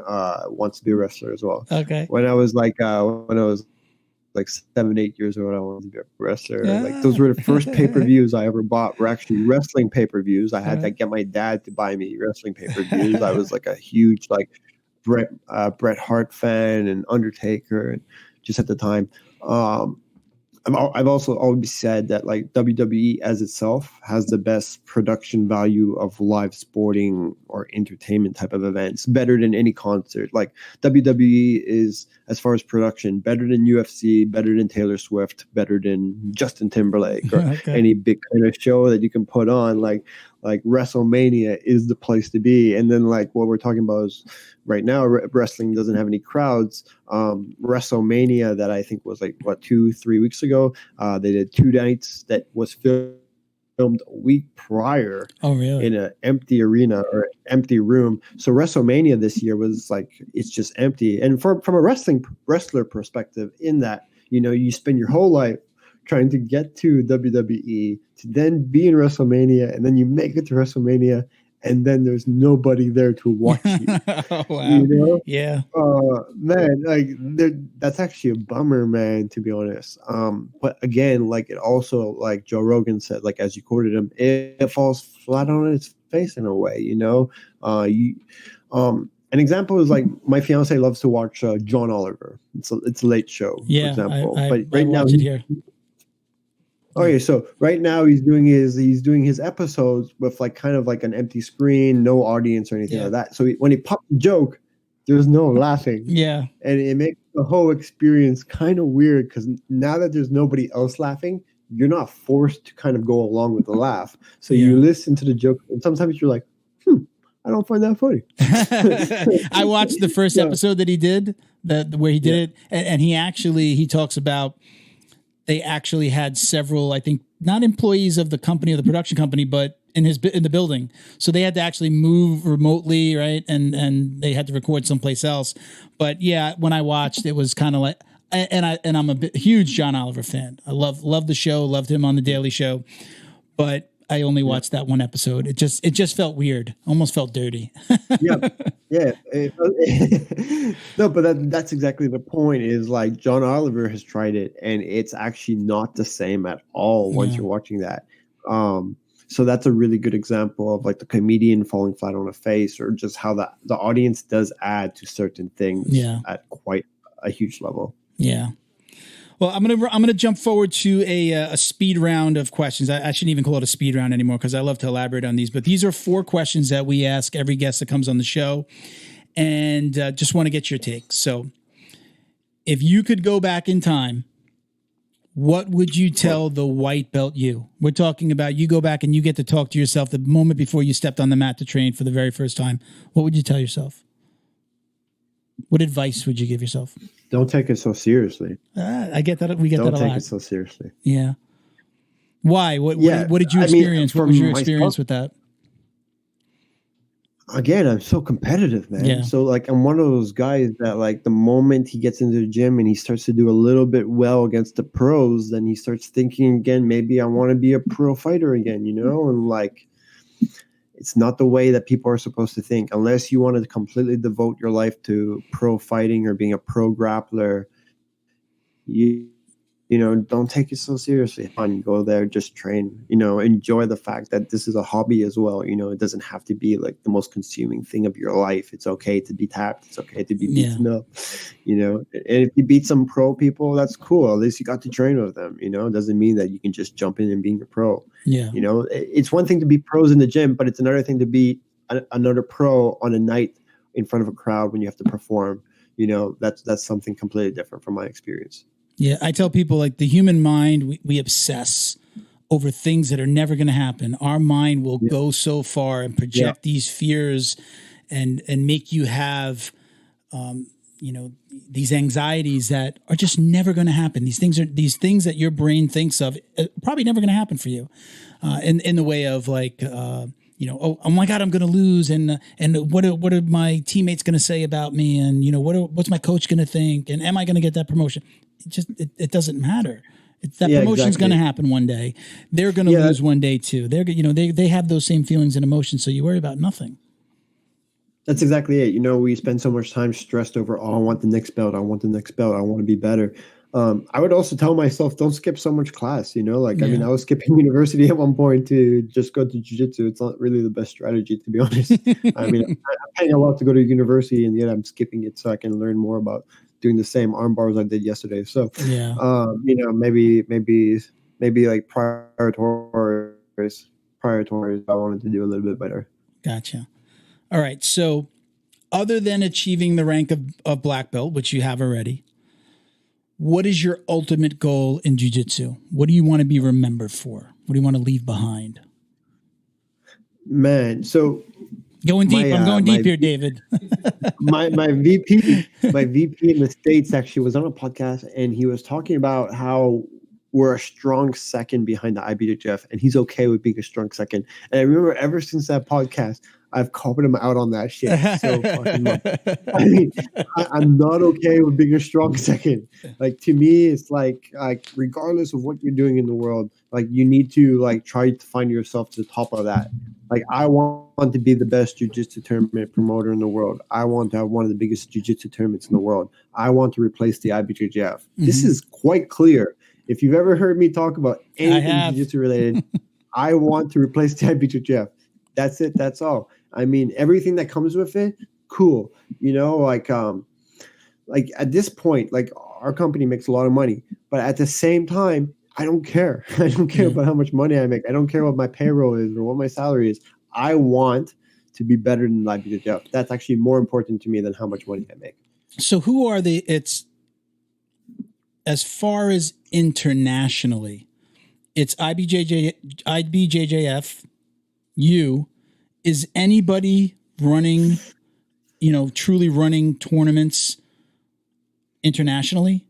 wants to be a wrestler as well. Okay. When I was like 7, 8 years old, I wanted to be a wrestler. Yeah. Like, those were the first pay-per-views I ever bought. Were actually wrestling pay-per-views. I had to get my dad to buy me wrestling pay-per-views. I was like a huge like Bret Hart fan and Undertaker, and just at the time. I've also always said that like WWE as itself has the best production value of live sporting or entertainment type of events, better than any concert. Like, WWE is, as far as production, better than UFC, better than Taylor Swift, better than Justin Timberlake, or any big kind of show that you can put on. Like like WrestleMania is the place to be. And then like what we're talking about is right now, wrestling doesn't have any crowds. WrestleMania that I think was like, 2-3 weeks ago, they did 2 nights that was filmed a week prior. Oh, really? In an empty arena or empty room. So WrestleMania this year was like, it's just empty. And from a wrestler perspective, in that, you spend your whole life trying to get to WWE, to then be in WrestleMania, and then you make it to WrestleMania, and then there's nobody there to watch you. Oh, wow. Yeah. Man, like that's actually a bummer, man, to be honest. But again, like it also, like Joe Rogan said, like as you quoted him, it falls flat on its face in a way, an example is like my fiance loves to watch John Oliver. It's a late show, for example. But right now, it here. Okay, so right now he's doing his episodes with like kind of like an empty screen, no audience or anything like that. So when he pops a joke, there's no laughing. Yeah, and it makes the whole experience kind of weird because now that there's nobody else laughing, you're not forced to kind of go along with the laugh. So you listen to the joke, and sometimes you're like, I don't find that funny. I watched the first episode that he did, where he did it, and he talks about. They actually had several, I think, not employees of the company or the production company, but in the building. So they had to actually move remotely, right? And they had to record someplace else. But yeah, when I watched, it was kind of like, and I'm a huge John Oliver fan. I love the show, loved him on the Daily Show, but I only watched that one episode. It just felt weird, almost felt dirty. Yeah. No, but that's exactly the point. Is like John Oliver has tried it, and it's actually not the same at all once you're watching that. So that's a really good example of like the comedian falling flat on a face, or just how the audience does add to certain things at quite a huge level. Yeah. Well, I'm gonna jump forward to a speed round of questions. I shouldn't even call it a speed round anymore because I love to elaborate on these. But these are 4 questions that we ask every guest that comes on the show, and just want to get your take. So, if you could go back in time, what would you tell the white belt you? We're talking about you go back and you get to talk to yourself the moment before you stepped on the mat to train for the very first time. What would you tell yourself? What advice would you give yourself? Don't take it so seriously. I get that. We get that a lot. Don't take it so seriously. Yeah. Why? What did you experience? What was your experience with that? Again, I'm so competitive, man. Yeah. So like, I'm one of those guys that like the moment he gets into the gym and he starts to do a little bit well against the pros, then he starts thinking again, maybe I want to be a pro fighter again, and like, it's not the way that people are supposed to think. Unless you want to completely devote your life to pro fighting or being a pro grappler, don't take it so seriously. Fun, go there, just train. Enjoy the fact that this is a hobby as well. It doesn't have to be like the most consuming thing of your life. It's okay to be tapped. It's okay to be beaten up. And if you beat some pro people, that's cool. At least you got to train with them. It doesn't mean that you can just jump in and being a pro. Yeah. It's one thing to be pros in the gym, but it's another thing to be another pro on a night in front of a crowd when you have to perform. That's something completely different from my experience. Yeah, I tell people like the human mind, we obsess over things that are never going to happen. Our mind will go so far and project these fears and make you have, these anxieties that are just never going to happen. These things that your brain thinks of probably never going to happen for you. In the way of like, oh my God, I'm going to lose. And what are my teammates going to say about me? And, what's my coach going to think? And am I going to get that promotion? It doesn't matter. Promotion's going to happen one day. They're going to lose one day too. They have those same feelings and emotions. So you worry about nothing. That's exactly it. We spend so much time stressed over, I want the next belt. I want the next belt. I want to be better. I would also tell myself, don't skip so much class, I was skipping university at one point to just go to jiu-jitsu. It's not really the best strategy, to be honest. I'm paying a lot to go to university, and yet I'm skipping it so I can learn more about doing the same arm bars I did yesterday. So, maybe like prioritize, I wanted to do a little bit better. Gotcha. All right. So other than achieving the rank of black belt, which you have already, what is your ultimate goal in jiu-jitsu? What do you want to be remembered for? What do you want to leave behind? Man, so Going deep. I'm going deep here, David. my VP in the States actually was on a podcast, and he was talking about how we're a strong second behind the IBJJF, and he's okay with being a strong second. And I remember ever since that podcast, I've called him out on that shit so fucking much. I mean, I'm not okay with being a strong second. Like, to me, it's like regardless of what you're doing in the world, like, you need to like try to find yourself to the top of that. Like, I want to be the best jiu-jitsu tournament promoter in the world. I want to have one of the biggest jiu-jitsu tournaments in the world. I want to replace the IBJJF. Mm-hmm. This is quite clear. If you've ever heard me talk about anything jiu-jitsu related, I want to replace the IBJJF. That's it. That's all. I mean, everything that comes with it, cool. You know, like at this point, like, our company makes a lot of money, but at the same time, I don't care. I don't care about how much money I make. I don't care what my payroll is or what my salary is. I want to be better than the IBJJF. That's actually more important to me than how much money I make. So who are it's as far as internationally, it's IBJJF, you. Is anybody running, truly running tournaments internationally?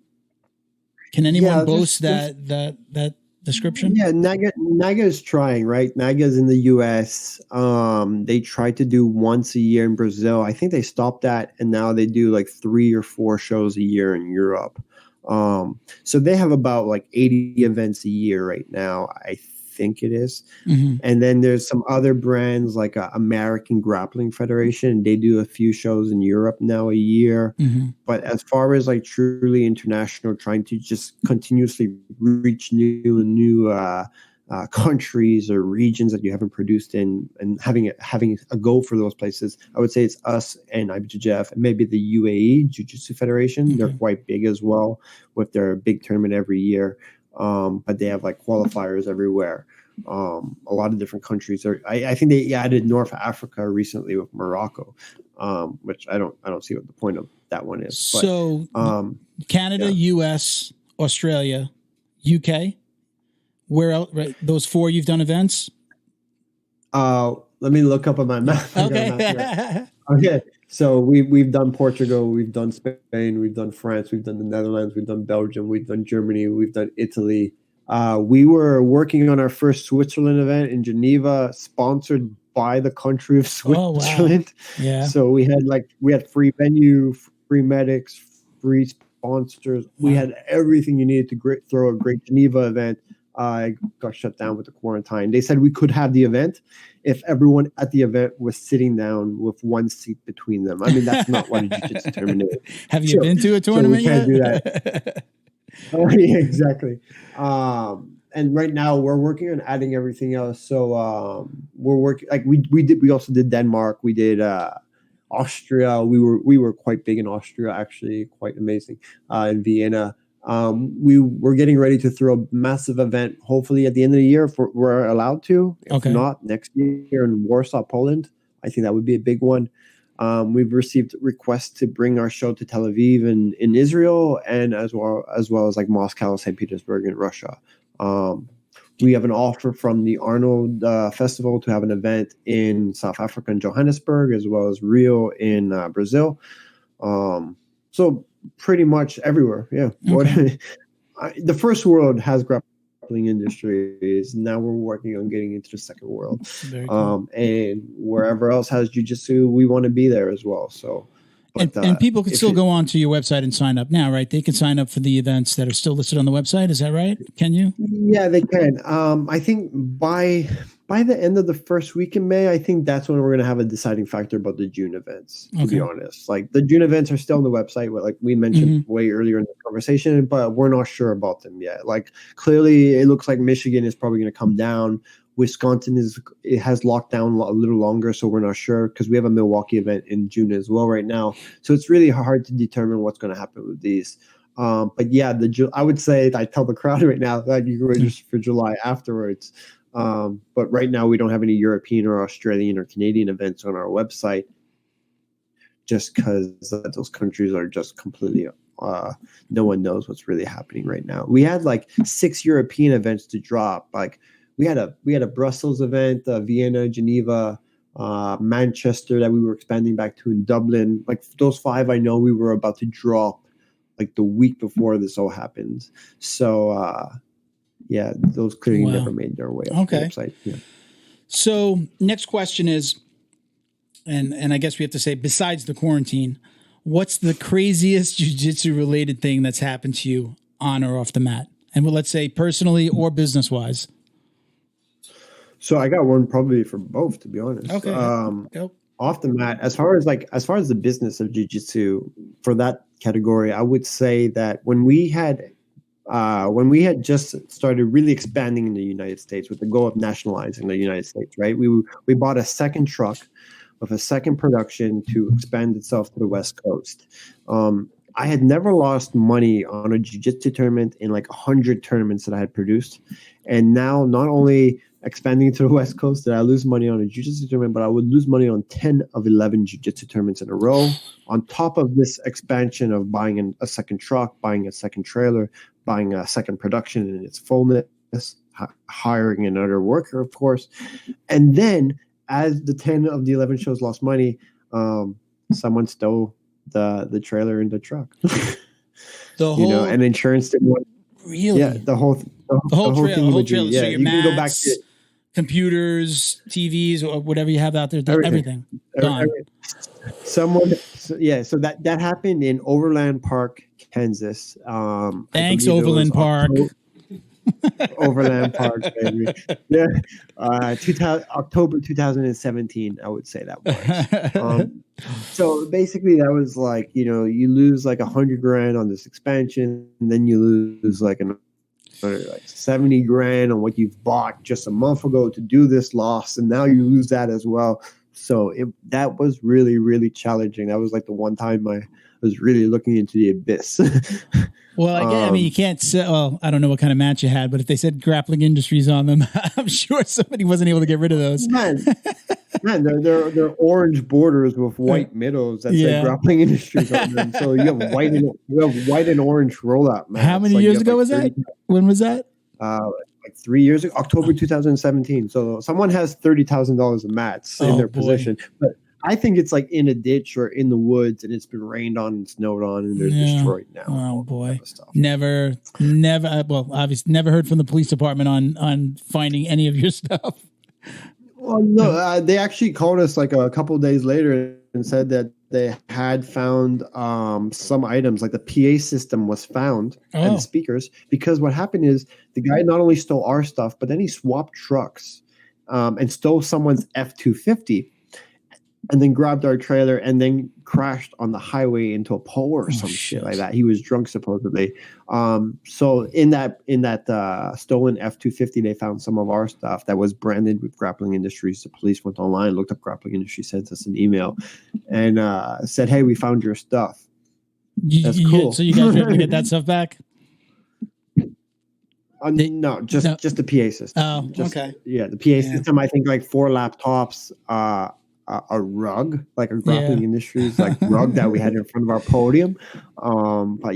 Can anyone boast that description? Yeah, NAGA is trying, right? NAGA's in the US. They tried to do once a year in Brazil. I think they stopped that, and now they do like 3 or 4 shows a year in Europe. So they have about like 80 events a year right now, I think it is. Mm-hmm. And then there's some other brands like American Grappling Federation. They do a few shows in Europe now a year. Mm-hmm. But as far as like truly international, trying to just continuously reach new countries or regions that you haven't produced in, and having a goal for those places, I would say it's us and IBJJF and maybe the UAE Jiu-Jitsu Federation. Mm-hmm. They're quite big as well with their big tournament every year. But they have like qualifiers everywhere. A lot of different countries I think they added North Africa recently with Morocco, which I don't see what the point of that one is. So Canada, US, Australia, UK, where else? Right, those 4 you've done events? Let me look up on my map. Okay. Okay. So we've done Portugal, we've done Spain, we've done France, we've done the Netherlands, we've done Belgium, we've done Germany, we've done Italy. We were working on our first Switzerland event in Geneva, sponsored by the country of Switzerland. Oh, wow. Yeah. So we had free venue, free medics, free sponsors. Wow. We had everything you needed to throw a great Geneva event. I got shut down with the quarantine. They said we could have the event if everyone at the event was sitting down with 1 seat between them. I mean, that's not what a jiu-jitsu tournament is. Have you been to a tournament yet? We can't do that. Oh, yeah, exactly. And right now we're working on adding everything else. So we're working like we also did Denmark. We did Austria. We were quite big in Austria, actually, quite amazing. In Vienna. We were getting ready to throw a massive event, hopefully at the end of the year if we're allowed to. If not, next year in Warsaw, Poland. I think that would be a big one. We've received requests to bring our show to Tel Aviv in Israel, and as well as like Moscow, St. Petersburg in Russia. We have an offer from the Arnold Festival to have an event in South Africa and Johannesburg, as well as Rio in Brazil. So pretty much everywhere. Yeah. Okay. The first world has Grappling Industries. Now we're working on getting into the second world. Very cool. And wherever else has jiu-jitsu, we want to be there as well. So, but, and people can still go on to your website and sign up now, right? They can sign up for the events that are still listed on the website. Is that right? Can you? Yeah, they can. I think by the end of the first week in May, I think that's when we're going to have a deciding factor about the June events, to be honest. Like, the June events are still on the website, like we mentioned way earlier in the conversation, but we're not sure about them yet. Like, clearly it looks like Michigan is probably going to come down. Wisconsin has locked down a little longer, so we're not sure, because we have a Milwaukee event in June as well right now. So it's really hard to determine what's going to happen with these. But yeah, I would say, I tell the crowd right now that you can register for July afterwards. But right now we don't have any European or Australian or Canadian events on our website, just because those countries are just completely no one knows what's really happening right now. We had like 6 European events to drop. Like, we had a Brussels event, Vienna, Geneva, Manchester that we were expanding back to in Dublin. Like those 5, I know we were about to drop like the week before this all happened. So yeah, those clearly never made their way up to the website. Yeah. So next question is, and I guess we have to say, besides the quarantine, what's the craziest jiu-jitsu related thing that's happened to you on or off the mat? And let's say personally or business wise. So I got one probably for both, to be honest. Okay. Off the mat, as far as the business of jiu-jitsu, for that category, I would say that when we had just started really expanding in the United States with the goal of nationalizing the United States, right? We bought a second truck with a second production to expand itself to the West Coast. I had never lost money on a jiu-jitsu tournament in like 100 tournaments that I had produced. And now not only expanding to the West Coast did I lose money on a jiu-jitsu tournament, but I would lose money on 10 of 11 jiu-jitsu tournaments in a row. On top of this expansion of buying a second truck, buying a second trailer, buying a second production in its fullness, hiring another worker, of course. And then as the 10 of the 11 shows lost money, someone stole the trailer and the truck. And insurance didn't want. Really? Yeah, the whole trailer. Yeah, so your mats, go back to computers, TVs, or whatever you have out there, everything. Gone. So that happened in Overland Park, Kansas. Thanks, Overland Park. Overland Park, baby. Yeah, October 2017, I would say that was. So basically, that was like, you lose like $100,000 on this expansion, and then you lose like another like $70,000 on what you've bought just a month ago to do this loss, and now you lose that as well. So that was really, really challenging. That was like the one time I was really looking into the abyss. Well, I mean, you can't say, well, I don't know what kind of match you had, but if they said Grappling Industries on them, I'm sure somebody wasn't able to get rid of those. Man, they're orange borders with white middles that say Grappling Industries on them. So you have white and orange rollout, man. How many years ago was that? When was that? Like 3 years ago, October 2017. So someone has $30,000 of mats in their possession, but I think it's like in a ditch or in the woods, and it's been rained on and snowed on, and they're destroyed now. Oh boy! Never. Well, obviously, never heard from the police department on finding any of your stuff. Well, no, they actually called us like a couple of days later and said that they had found some items, like the PA system was found and the speakers, because what happened is the guy not only stole our stuff, but then he swapped trucks and stole someone's F-250. And then grabbed our trailer and then crashed on the highway into a pole or some shit like that. He was drunk supposedly. So in that stolen F-250, they found some of our stuff that was branded with Grappling Industries. The police went online, looked up Grappling Industries, sent us an email, and said, "Hey, we found your stuff." That's cool. So you guys were able to get that stuff back? No, just the PA system. Oh, okay. Yeah, the PA system. I think like 4 laptops. A rug, like a Grappling Industries like rug that we had in front of our podium. But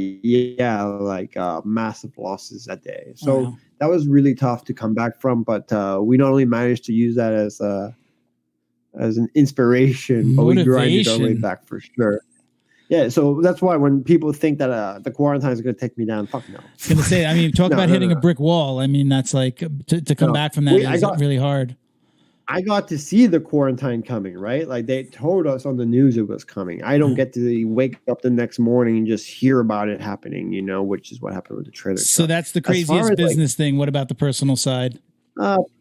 like massive losses that day. So that was really tough to come back from. But we not only managed to use that as an inspiration, but we grinded our way back for sure. Yeah, so that's why when people think that the quarantine is going to take me down, fuck no. I was going to say, I mean, talk about hitting a brick wall. I mean, that's like to come back from that is really hard. I got to see the quarantine coming, right? Like they told us on the news it was coming. I don't get to wake up the next morning and just hear about it happening, which is what happened with the trailer. So that's the craziest business thing. What about the personal side?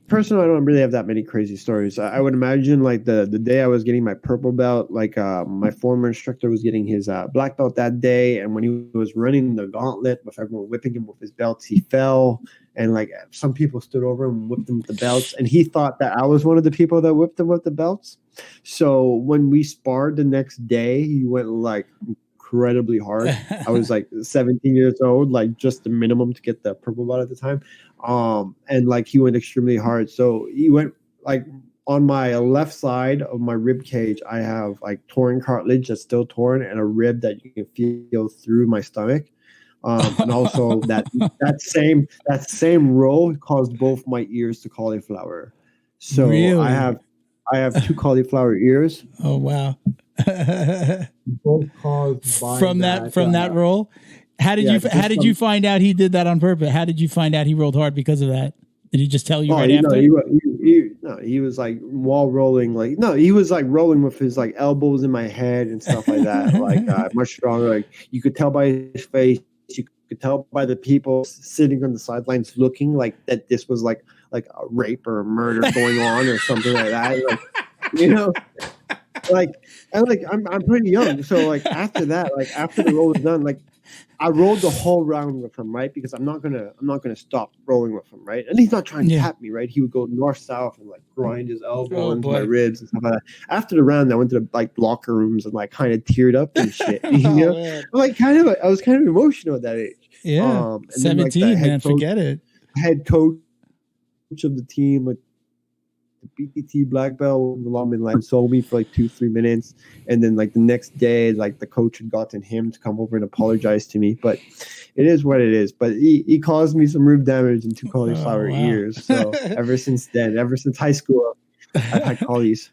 Personally, I don't really have that many crazy stories. I would imagine like the day I was getting my purple belt, like my former instructor was getting his black belt that day. And when he was running the gauntlet with everyone whipping him with his belts, he fell. And like some people stood over him and whipped him with the belts. And he thought that I was one of the people that whipped him with the belts. So when we sparred the next day, he went like incredibly hard. I was like 17 years old, like just the minimum to get the purple belt at the time. And like he went extremely hard. So he went like on my left side of my rib cage, I have like torn cartilage that's still torn and a rib that you can feel through my stomach. And also that same roll caused both my ears to cauliflower. So Really? I have two cauliflower ears. Oh wow! Both caused by from that roll. How did you find out he did that on purpose? How did you find out he rolled hard because of that? Did he just tell you right after? He was like while rolling, he was like rolling with his like elbows in my head and stuff like that. Like much stronger. Like you could tell by his face. You could tell by the people sitting on the sidelines looking like that this was like a rape or a murder going on or something like that. Like, you know, I'm pretty young, so like after that, like after the roll was done, like I rolled the whole round with him, right? Because I'm not gonna stop rolling with him, right? And he's not trying to tap me, right? He would go north south and like grind his elbow into my ribs and stuff like that. After the round, I went to the like locker rooms and like kind of teared up and shit. You know, I was kind of emotional at that age. Yeah, 17, man, forget it. Head coach of the team, like the BTT black belt, like sold me for like 2-3 minutes, and then like the next day, like the coach had gotten him to come over and apologize to me. But it is what it is. But he caused me some rib damage and 2 cauliflower ears. So ever since high school, I've had caulifs.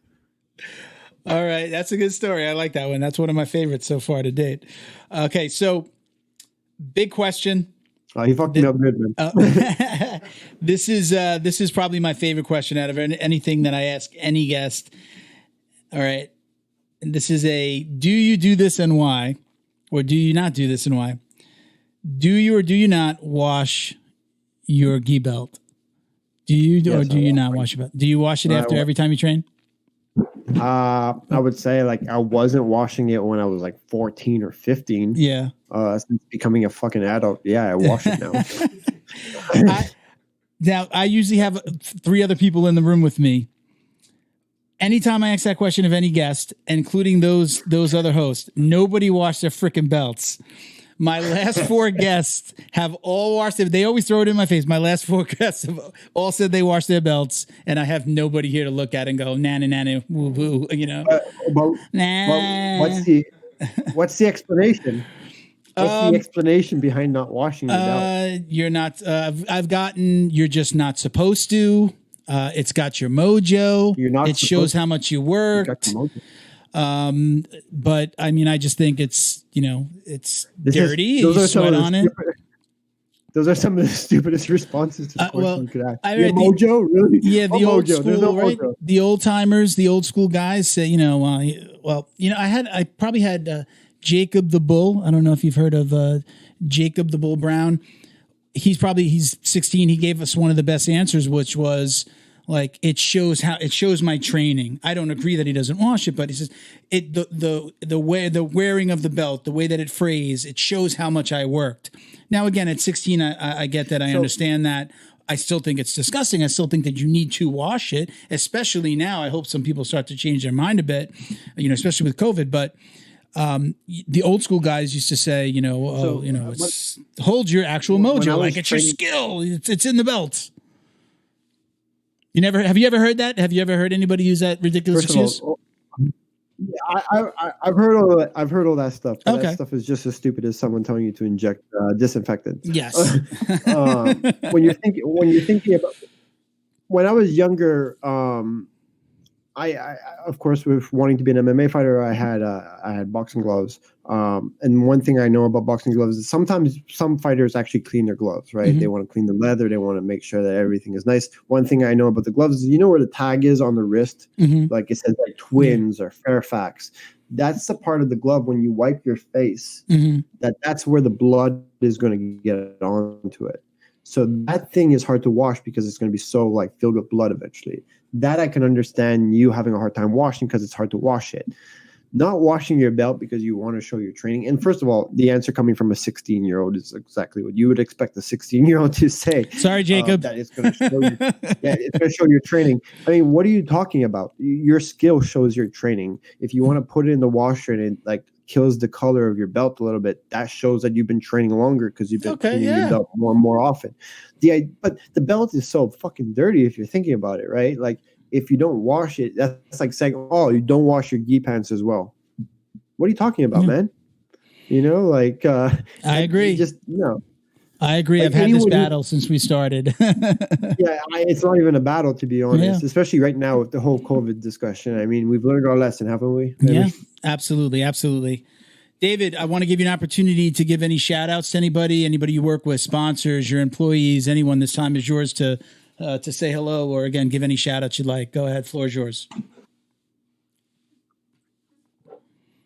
All right, that's a good story. I like that one. That's one of my favorites so far to date. Okay, so big question. Oh, he fucked me up good, man. This is probably my favorite question out of anything that I ask any guest. All right. And this is do you do this and why? Or do you not do this and why? Do you or do you not wash your gi belt? Do you or do you not wash your belt? Do you wash it after every time you train? I would say like I wasn't washing it when I was like 14 or 15. Yeah. Since becoming a fucking adult, I wash it now. I usually have 3 other people in the room with me. Anytime I ask that question of any guest, including those other hosts, nobody washed their freaking belts. My last 4 guests have all washed it. They always throw it in my face. My last 4 guests have all said they washed their belts, and I have nobody here to look at and go, nana, woo woo, you know. What's the explanation? What's the explanation behind not washing your belt? You're not. I've gotten. You're just not supposed to. It's got your mojo. It shows how much you worked. But I mean, I just think it's dirty. You sweat on it. Those are some of the stupidest responses to the question you could ask. Mojo, really? Yeah, the old school, right? Mojo. The old timers, the old school guys say, I probably had Jacob the Bull. I don't know if you've heard of Jacob the Bull Brown. He's 16. He gave us one of the best answers, which was like, it shows my training. I don't agree that he doesn't wash it, but he says the wearing of the belt, the way that it frays, it shows how much I worked. Now, again, at 16, I get that. I understand that. I still think it's disgusting. I still think that you need to wash it, especially now. I hope some people start to change their mind a bit, especially with COVID. But the old school guys used to say, hold your actual mojo, like it's your skill. It's in the belt. Have you ever heard that? Have you ever heard anybody use that ridiculous excuse? I've heard all that. I've heard all that stuff. Okay. That stuff is just as stupid as someone telling you to inject disinfectant. Yes. When you're thinking about, when I was younger, I of course, with wanting to be an MMA fighter, I had boxing gloves. And one thing I know about boxing gloves is sometimes some fighters actually clean their gloves, right? Mm-hmm. They want to clean the leather. They want to make sure that everything is nice. One thing I know about the gloves is, where the tag is on the wrist? Mm-hmm. Like it says like Twins or Fairfax. That's the part of the glove when you wipe your face, mm-hmm. that's where the blood is going to get onto it. So that thing is hard to wash because it's going to be so like filled with blood eventually. That I can understand you having a hard time washing because it's hard to wash it. Not washing your belt because you want to show your training. And first of all, the answer coming from a 16-year-old is exactly what you would expect a 16-year-old to say. Sorry, Jacob. That it's going to show you. It's going to show your training. I mean, what are you talking about? Your skill shows your training. If you want to put it in the washer and it like kills the color of your belt a little bit, that shows that you've been training longer because you've been cleaning your belt more and more often. But the belt is so fucking dirty if you're thinking about it, right? Like, if you don't wash it, that's like saying, oh, you don't wash your gi pants as well. What are you talking about, man? You know, like I agree. Just no. I agree. Like I've had this battle since we started. It's not even a battle, to be honest, especially right now with the whole COVID discussion. I mean, we've learned our lesson, haven't we? Yeah, absolutely. Absolutely. David, I want to give you an opportunity to give any shout outs to anybody you work with, sponsors, your employees, anyone. This time is yours to say hello or, again, give any shout outs you'd like. Go ahead. Floor is yours.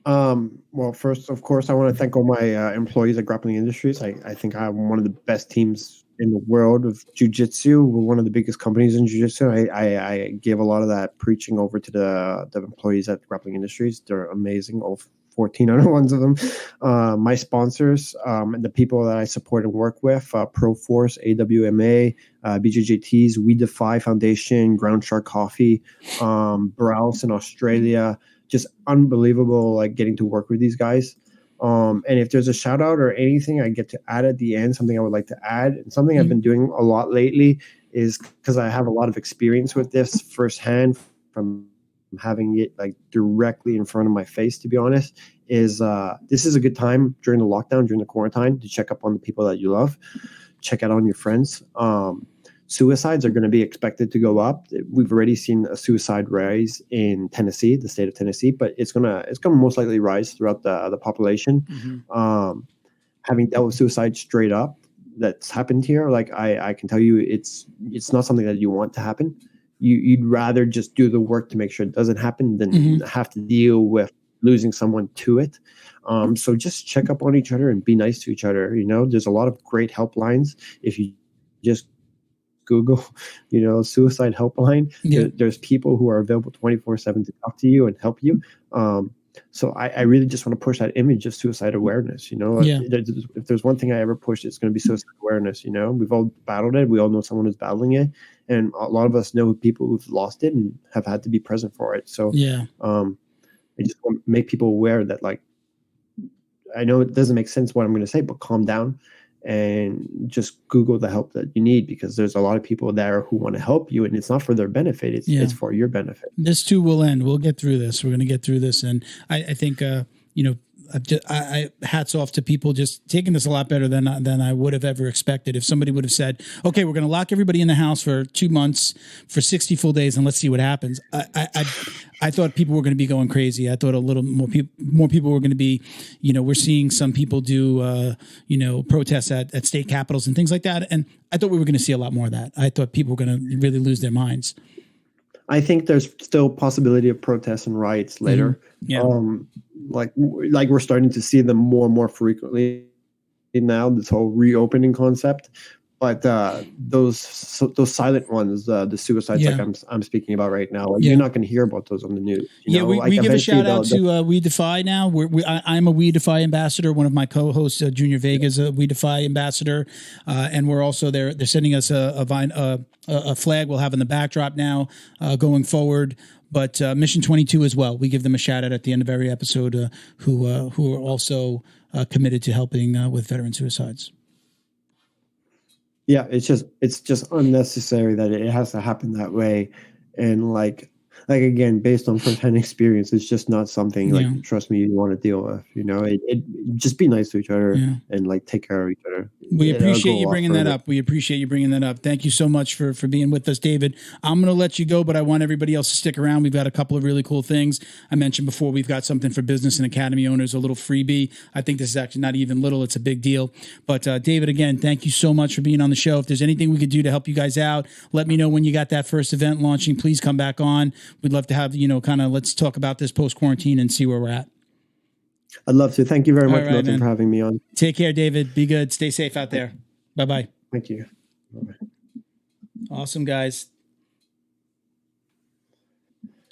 Well, first, of course, I want to thank all my employees at Grappling Industries. I think I have one of the best teams in the world of jiu-jitsu. We're one of the biggest companies in jiu-jitsu. I give a lot of that preaching over to the employees at Grappling Industries. They're amazing, all 14 other ones of them. My sponsors, and the people that I support and work with, Proforce, AWMA, BJJTs, We Defy Foundation, Ground Shark Coffee, Browse in Australia. Just unbelievable, like getting to work with these guys. And if there's a shout out or anything I get to add at the end, something I would like to add, and something I've been doing a lot lately is because I have a lot of experience with this firsthand from having it like directly in front of my face, to be honest, is this is a good time during the lockdown, during the quarantine, to check up on the people that you love, check out on your friends. Suicides are going to be expected to go up. We've already seen a suicide rise in Tennessee, the state of Tennessee, but it's gonna most likely rise throughout the population. Mm-hmm. Having dealt with suicide straight up, that's happened here. Like I can tell you, it's not something that you want to happen. You'd rather just do the work to make sure it doesn't happen than have to deal with losing someone to it. So just check up on each other and be nice to each other. You know, there's a lot of great helplines. If you just Google, suicide helpline. Yeah. There's people who are available 24/7 to talk to you and help you. So I really just want to push that image of suicide awareness. If there's one thing I ever push, it's going to be suicide awareness. We've all battled it. We all know someone who's battling it, and a lot of us know people who've lost it and have had to be present for it. So I just want to make people aware that, like, I know it doesn't make sense what I'm going to say, but calm down and just Google the help that you need, because there's a lot of people there who want to help you, and it's not for their benefit. It's for your benefit. This too will end. We'll get through this. We're going to get through this. And I think, I hats off to people just taking this a lot better than I would have ever expected. If somebody would have said, okay, we're going to lock everybody in the house for 2 months for 60 full days and let's see what happens. I thought people were going to be going crazy. I thought a little more people were going to be, we're seeing some people do, protests at state capitals and things like that. And I thought we were going to see a lot more of that. I thought people were going to really lose their minds. I think there's still possibility of protests and riots later. Mm-hmm. Like we're starting to see them more and more frequently now, this whole reopening concept. But those silent ones, the suicides, like I'm speaking about right now, like you're not going to hear about those on the news. We give a shout out to We Defy now. I'm a We Defy ambassador. One of my co-hosts, Junior Vega, is a We Defy ambassador, and we're also there. They're sending us a flag we'll have in the backdrop now going forward. But Mission 22 as well. We give them a shout out at the end of every episode, who are also committed to helping with veteran suicides. Yeah, it's just unnecessary that it has to happen that way, and like again, based on firsthand experience, it's just not something trust me, you want to deal with. It just be nice to each other and like take care of each other. We appreciate you bringing that up. We appreciate you bringing that up. Thank you so much for being with us, David. I'm going to let you go, but I want everybody else to stick around. We've got a couple of really cool things. I mentioned before, we've got something for business and academy owners, a little freebie. I think this is actually not even little. It's a big deal. But David, again, thank you so much for being on the show. If there's anything we could do to help you guys out, let me know when you got that first event launching. Please come back on. We'd love to have, let's talk about this post-quarantine and see where we're at. I'd love to. Thank you very much, Milton, for having me on. Take care, David. Be good. Stay safe out there. Bye-bye. Thank you. Bye-bye. Awesome, guys.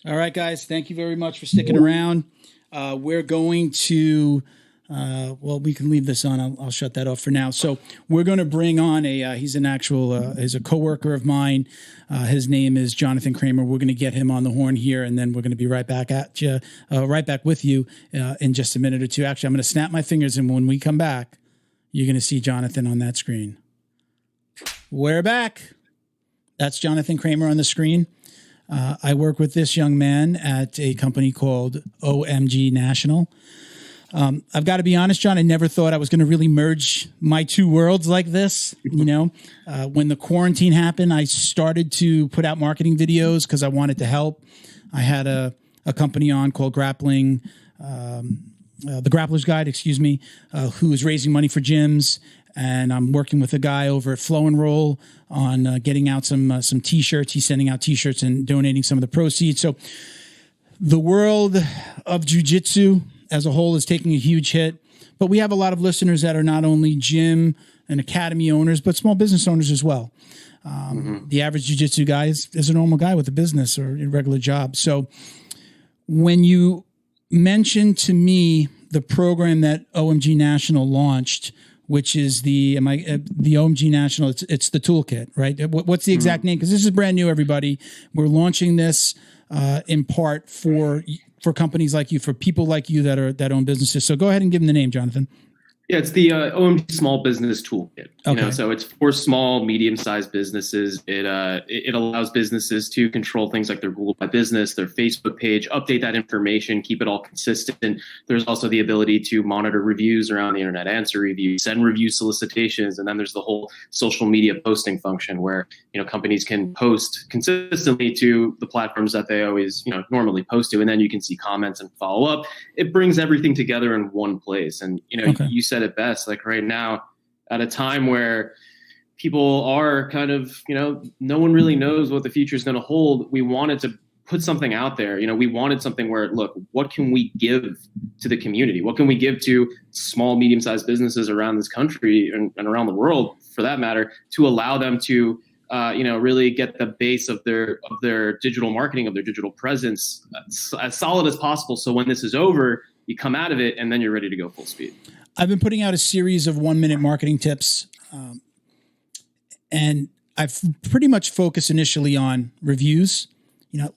All right, guys. Thank you very much for sticking around. We're going to... we can leave this on. I'll shut that off for now. So we're going to bring on he's a coworker of mine. His name is Jonathan Kramer. We're going to get him on the horn here, and then we're going to be right back at you, right back with you in just a minute or two. Actually, I'm going to snap my fingers, and when we come back, you're going to see Jonathan on that screen. We're back. That's Jonathan Kramer on the screen. I work with this young man at a company called OMG National. I've got to be honest, John, I never thought I was going to really merge my two worlds like this. When the quarantine happened, I started to put out marketing videos because I wanted to help. I had a company on called Grappling, the Grappler's Guide, who is raising money for gyms. And I'm working with a guy over at Flow and Roll on getting out some T-shirts. He's sending out T-shirts and donating some of the proceeds. So the world of jiu-jitsu as a whole is taking a huge hit. But we have a lot of listeners that are not only gym and academy owners, but small business owners as well. The average jiu-jitsu guy is a normal guy with a business or a regular job. So when you mentioned to me the program that OMG National launched, which is the OMG National, it's the toolkit, right? What's the exact name? Because this is brand new, everybody. We're launching this in part for companies like you, for people like you that own businesses. So go ahead and give them the name, Jonathan. Yeah, it's the OMG Small Business Toolkit. Okay. So it's for small, medium-sized businesses. It allows businesses to control things like their Google My Business, their Facebook page, update that information, keep it all consistent. There's also the ability to monitor reviews around the internet, answer reviews, send review solicitations, and then there's the whole social media posting function where companies can post consistently to the platforms that they always normally post to, and then you can see comments and follow up. It brings everything together in one place, and Okay. you said it best. Like right now, at a time where people are kind of, no one really knows what the future is going to hold, we wanted to put something out there. We wanted something where, look, what can we give to the community? What can we give to small, medium-sized businesses around this country and around the world, for that matter, to allow them to, really get the base of their digital marketing, of their digital presence as solid as possible. So when this is over, you come out of it and then you're ready to go full speed. I've been putting out a series of 1-minute marketing tips, and I've pretty much focused initially on reviews,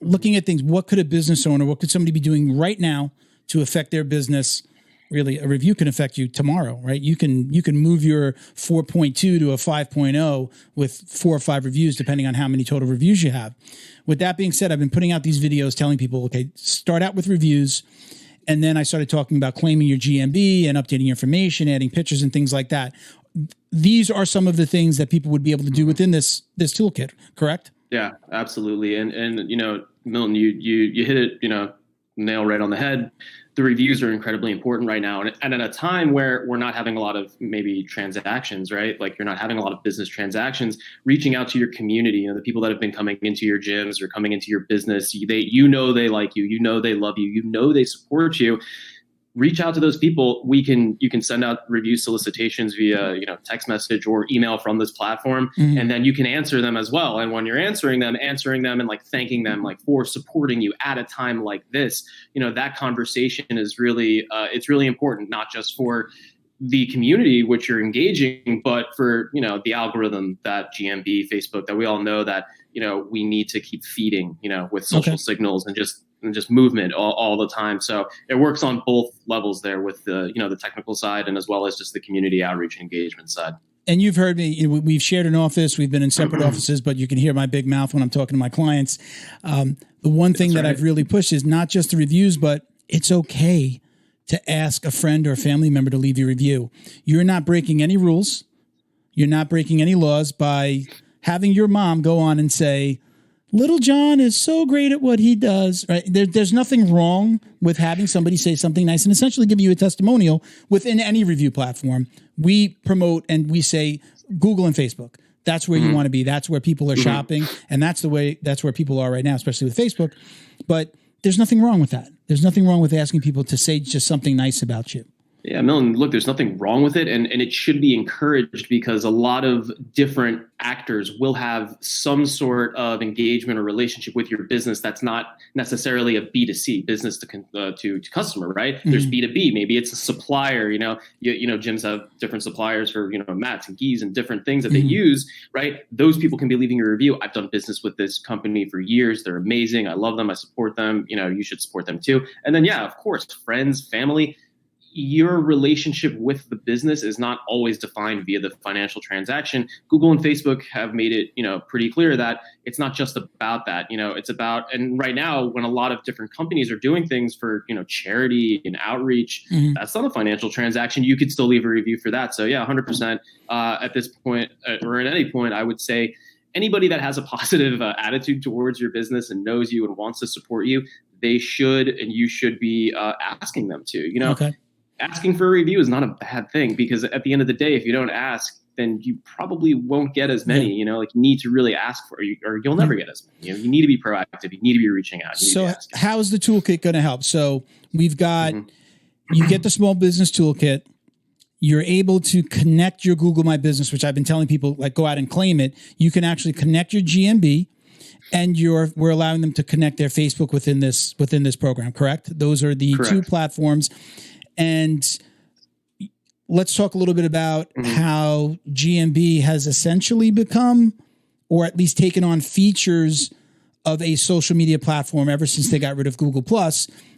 looking at things. What could a business owner, what could somebody be doing right now to affect their business? Really, a review can affect you tomorrow, right? You can move your 4.2 to a 5.0 with 4 or 5 reviews, depending on how many total reviews you have. With that being said, I've been putting out these videos telling people, okay, start out with reviews. And then I started talking about claiming your GMB and updating your information, adding pictures and things like that. These are some of the things that people would be able to do within this toolkit, correct? Yeah, absolutely. And Milton, you hit it, nail right on the head. The reviews are incredibly important right now. And at a time where we're not having a lot of maybe transactions, right? Like you're not having a lot of business transactions, reaching out to your community, the people that have been coming into your gyms or coming into your business, they like you, they love you, they support you. Reach out to those people. You can send out review solicitations via, text message or email from this platform. Mm-hmm. And then you can answer them as well. And when you're answering them and like thanking them like for supporting you at a time like this, that conversation is really, it's really important, not just for the community which you're engaging, but for, the algorithm, that GMB, Facebook, that we all know that, we need to keep feeding, with social signals and just movement all the time. So it works on both levels there with the, the technical side and as well as just the community outreach and engagement side. And you've heard me, we've shared an office, we've been in separate offices, but you can hear my big mouth when I'm talking to my clients. The one thing that I've really pushed is not just the reviews, but it's okay to ask a friend or a family member to leave you a review. You're not breaking any rules. You're not breaking any laws by having your mom go on and say, Little John is so great at what he does, right? There's nothing wrong with having somebody say something nice and essentially give you a testimonial within any review platform. We promote and we say Google and Facebook. That's where you want to be. That's where people are shopping. And that's where people are right now, especially with Facebook. But there's nothing wrong with that. There's nothing wrong with asking people to say just something nice about you. Yeah, Milton, look, there's nothing wrong with it. And it should be encouraged because a lot of different actors will have some sort of engagement or relationship with your business that's not necessarily a B2C, business to customer, right? Mm-hmm. There's B2B. Maybe it's a supplier, gyms have different suppliers for, mats and gis and different things that they use, right? Those people can be leaving a review. I've done business with this company for years. They're amazing. I love them. I support them. You should support them too. And then, yeah, of course, friends, family. your relationship with the business is not always defined via the financial transaction. Google and Facebook have made it, pretty clear that it's not just about that. It's about, and right now when a lot of different companies are doing things for, charity and outreach, that's not a financial transaction. You could still leave a review for that. So yeah, 100% at this point, or at any point, I would say anybody that has a positive attitude towards your business and knows you and wants to support you, they should, and you should be asking them to, Okay. Asking for a review is not a bad thing, because at the end of the day, if you don't ask, then you probably won't get as many, you need to really ask for it, or you'll never get as many. You need to be proactive. You need to be reaching out. So how is the toolkit going to help? So we've got, you get the small business toolkit. You're able to connect your Google My Business, which I've been telling people, like, go out and claim it. You can actually connect your GMB, and we're allowing them to connect their Facebook within this program, correct? Those are the two platforms. And let's talk a little bit about how GMB has essentially become, or at least taken on features of a social media platform ever since they got rid of Google+.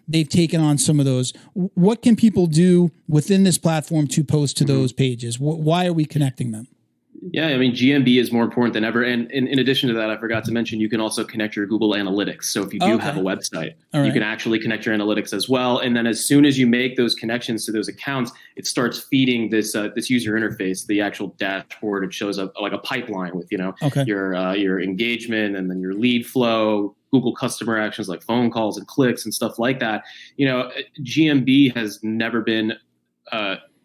They've taken on some of those. What can people do within this platform to post to those pages? Why are we connecting them? Yeah, I mean, GMB is more important than ever. And in addition to that, I forgot to mention, you can also connect your Google Analytics. So if you do have a website, you can actually connect your analytics as well. And then as soon as you make those connections to those accounts, it starts feeding this user interface, the actual dashboard. It shows up like a pipeline with, your engagement, and then your lead flow, Google customer actions like phone calls and clicks and stuff like that. GMB has never been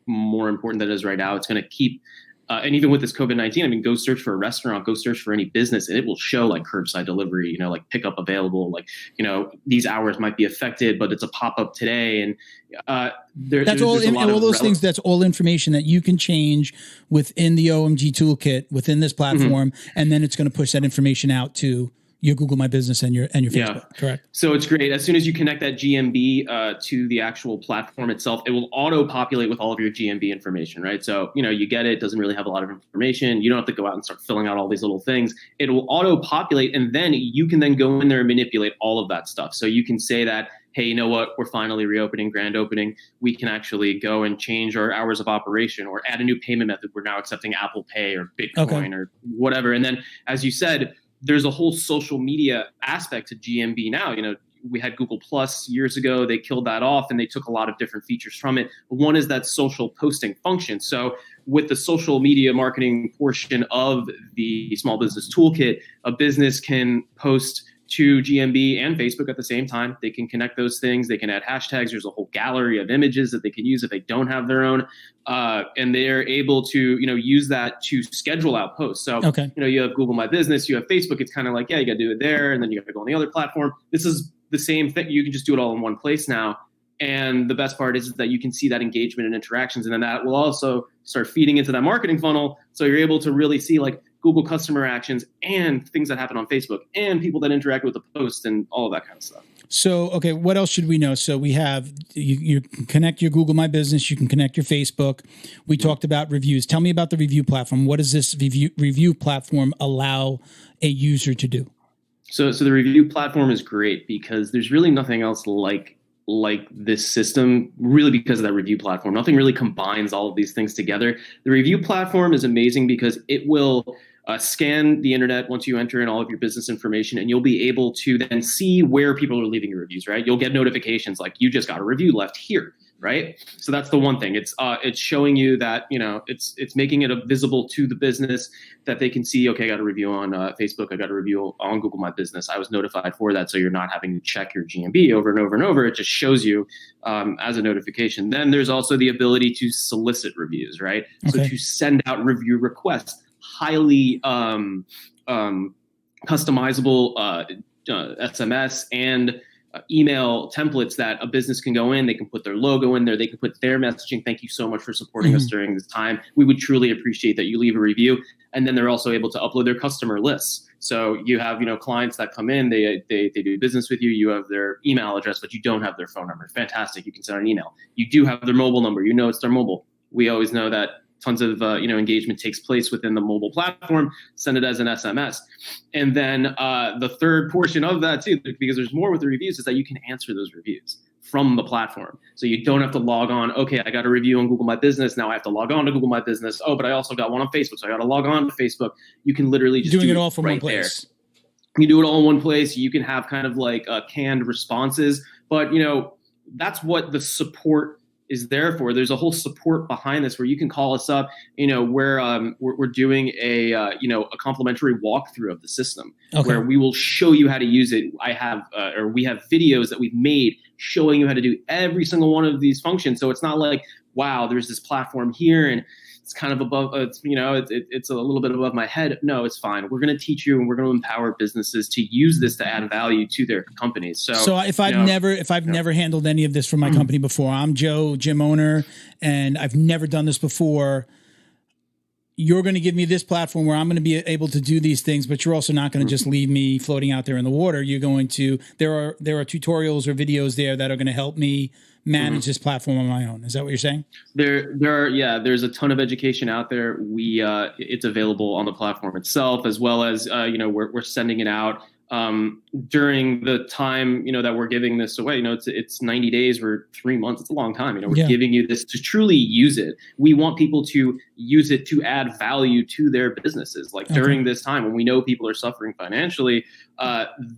more important than it is right now. It's going to keep, and even with this COVID-19, I mean, go search for a restaurant, go search for any business, and it will show like curbside delivery, like pickup available, like, these hours might be affected, but it's a pop-up today. And that's all those things. That's all information that you can change within the OMG toolkit within this platform. And then it's going to push that information out to your Google My Business and your Facebook, correct? So it's great. As soon as you connect that GMB to the actual platform itself, it will auto-populate with all of your GMB information, right? So, you get it, doesn't really have a lot of information. You don't have to go out and start filling out all these little things. It will auto-populate, and then you can then go in there and manipulate all of that stuff. So you can say that, hey, you know what? We're finally reopening, grand opening. We can actually go and change our hours of operation, or add a new payment method. We're now accepting Apple Pay or Bitcoin or whatever. And then, as you said, there's a whole social media aspect to GMB now. We had Google Plus years ago. They killed that off, and they took a lot of different features from it. One is that social posting function. So with the social media marketing portion of the small business toolkit, a business can post to GMB and Facebook at the same time. They can connect those things. They can add hashtags. There's a whole gallery of images that they can use if they don't have their own. And they're able to, use that to schedule out posts. So, you have Google My Business, you have Facebook. It's kind of like, you got to do it there, and then you have to go on the other platform. This is the same thing. You can just do it all in one place now. And the best part is that you can see that engagement and interactions. And then that will also start feeding into that marketing funnel. So you're able to really see like Google customer actions and things that happen on Facebook and people that interact with the post and all of that kind of stuff. So, okay, what else should we know? So we have, you can connect your Google My Business, you can connect your Facebook. We talked about reviews. Tell me about the review platform. What does this review platform allow a user to do? So the review platform is great because there's really nothing else like this system, really, because of that review platform. Nothing really combines all of these things together. The review platform is amazing because it will scan the internet once you enter in all of your business information, and you'll be able to then see where people are leaving your reviews, right? You'll get notifications like you just got a review left here, right? So that's the one thing. It's showing you that, it's making it visible to the business that they can see, okay, I got a review on Facebook, I got a review on Google My Business. I was notified for that. So you're not having to check your GMB over and over and over. It just shows you as a notification. Then there's also the ability to solicit reviews, right? Okay. So to send out review requests, highly customizable SMS and email templates that a business can go in. They can put their logo in there. They can put their messaging. Thank you so much for supporting us during this time. We would truly appreciate that you leave a review. And then they're also able to upload their customer lists. So you have, clients that come in, they do business with you. You have their email address, but you don't have their phone number. Fantastic. You can send an email. You do have their mobile number. It's their mobile. We always know that tons of engagement takes place within the mobile platform. Send it as an SMS. And then the third portion of that too, because there's more with the reviews, is that you can answer those reviews from the platform. So you don't have to log on. Okay, I got a review on Google My Business. Now I have to log on to Google My Business. Oh, but I also got one on Facebook. So I got to log on to Facebook. You can literally just doing do it all from right one place. There. You do it all in one place. You can have kind of like canned responses, but that's what the support is there for. There's a whole support behind this where you can call us up. We're doing a complimentary walkthrough of the system where we will show you how to use it. We have videos that we've made showing you how to do every single one of these functions. So it's not like, wow, there's this platform here and it's kind of above, it's a little bit above my head. No, it's fine. We're going to teach you and we're going to empower businesses to use this to add value to their companies. So if I've never handled any of this for my company before, I'm Joe, gym owner, and I've never done this before. You're going to give me this platform where I'm going to be able to do these things, but you're also not going to just leave me floating out there in the water. You're going to, there are tutorials or videos there that are going to help me manage this platform on my own. Is that what you're saying? There's a ton of education out there. It's available on the platform itself, as well as, we're sending it out during the time, that we're giving this away. It's 90 days or 3 months. It's a long time. We're giving you this to truly use it. We want people to use it to add value to their businesses. Like during this time when we know people are suffering financially,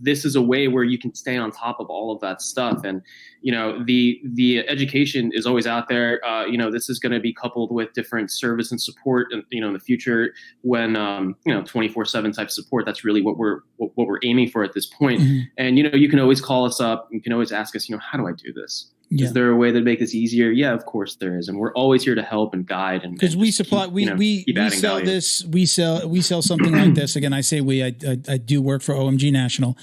this is a way where you can stay on top of all of that stuff. And, the education is always out there. This is going to be coupled with different service and support, in the future when, 24/7 type support. That's really what we're aiming for at this point. And, you can always call us up. You can always ask us, how do I do this? Is there a way to make this easier? Yeah, of course there is. And we're always here to help and guide. And because we supply, we sell value. we sell something like this. Again, I say I do work for OMG National.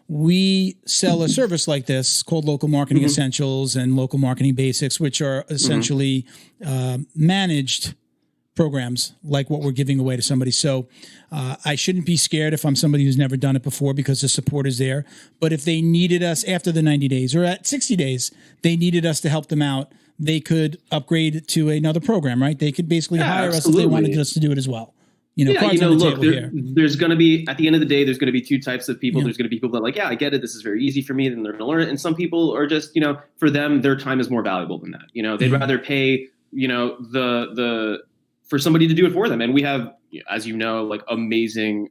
We sell a service like this called Local Marketing Essentials and Local Marketing Basics, which are essentially managed programs like what we're giving away to somebody. So I shouldn't be scared if I'm somebody who's never done it before, because the support is there. But if they needed us after the 90 days or at 60 days, they needed us to help them out, they could upgrade to another program, right? They could basically hire us if they wanted us to do it as well. There's going to be, at the end of the day, there's going to be two types of people. There's going to be people that are like, yeah, I get it. This is very easy for me. Then they're going to learn it. And some people are just, for them, their time is more valuable than that. They'd rather pay, for somebody to do it for them. And we have, as like amazing,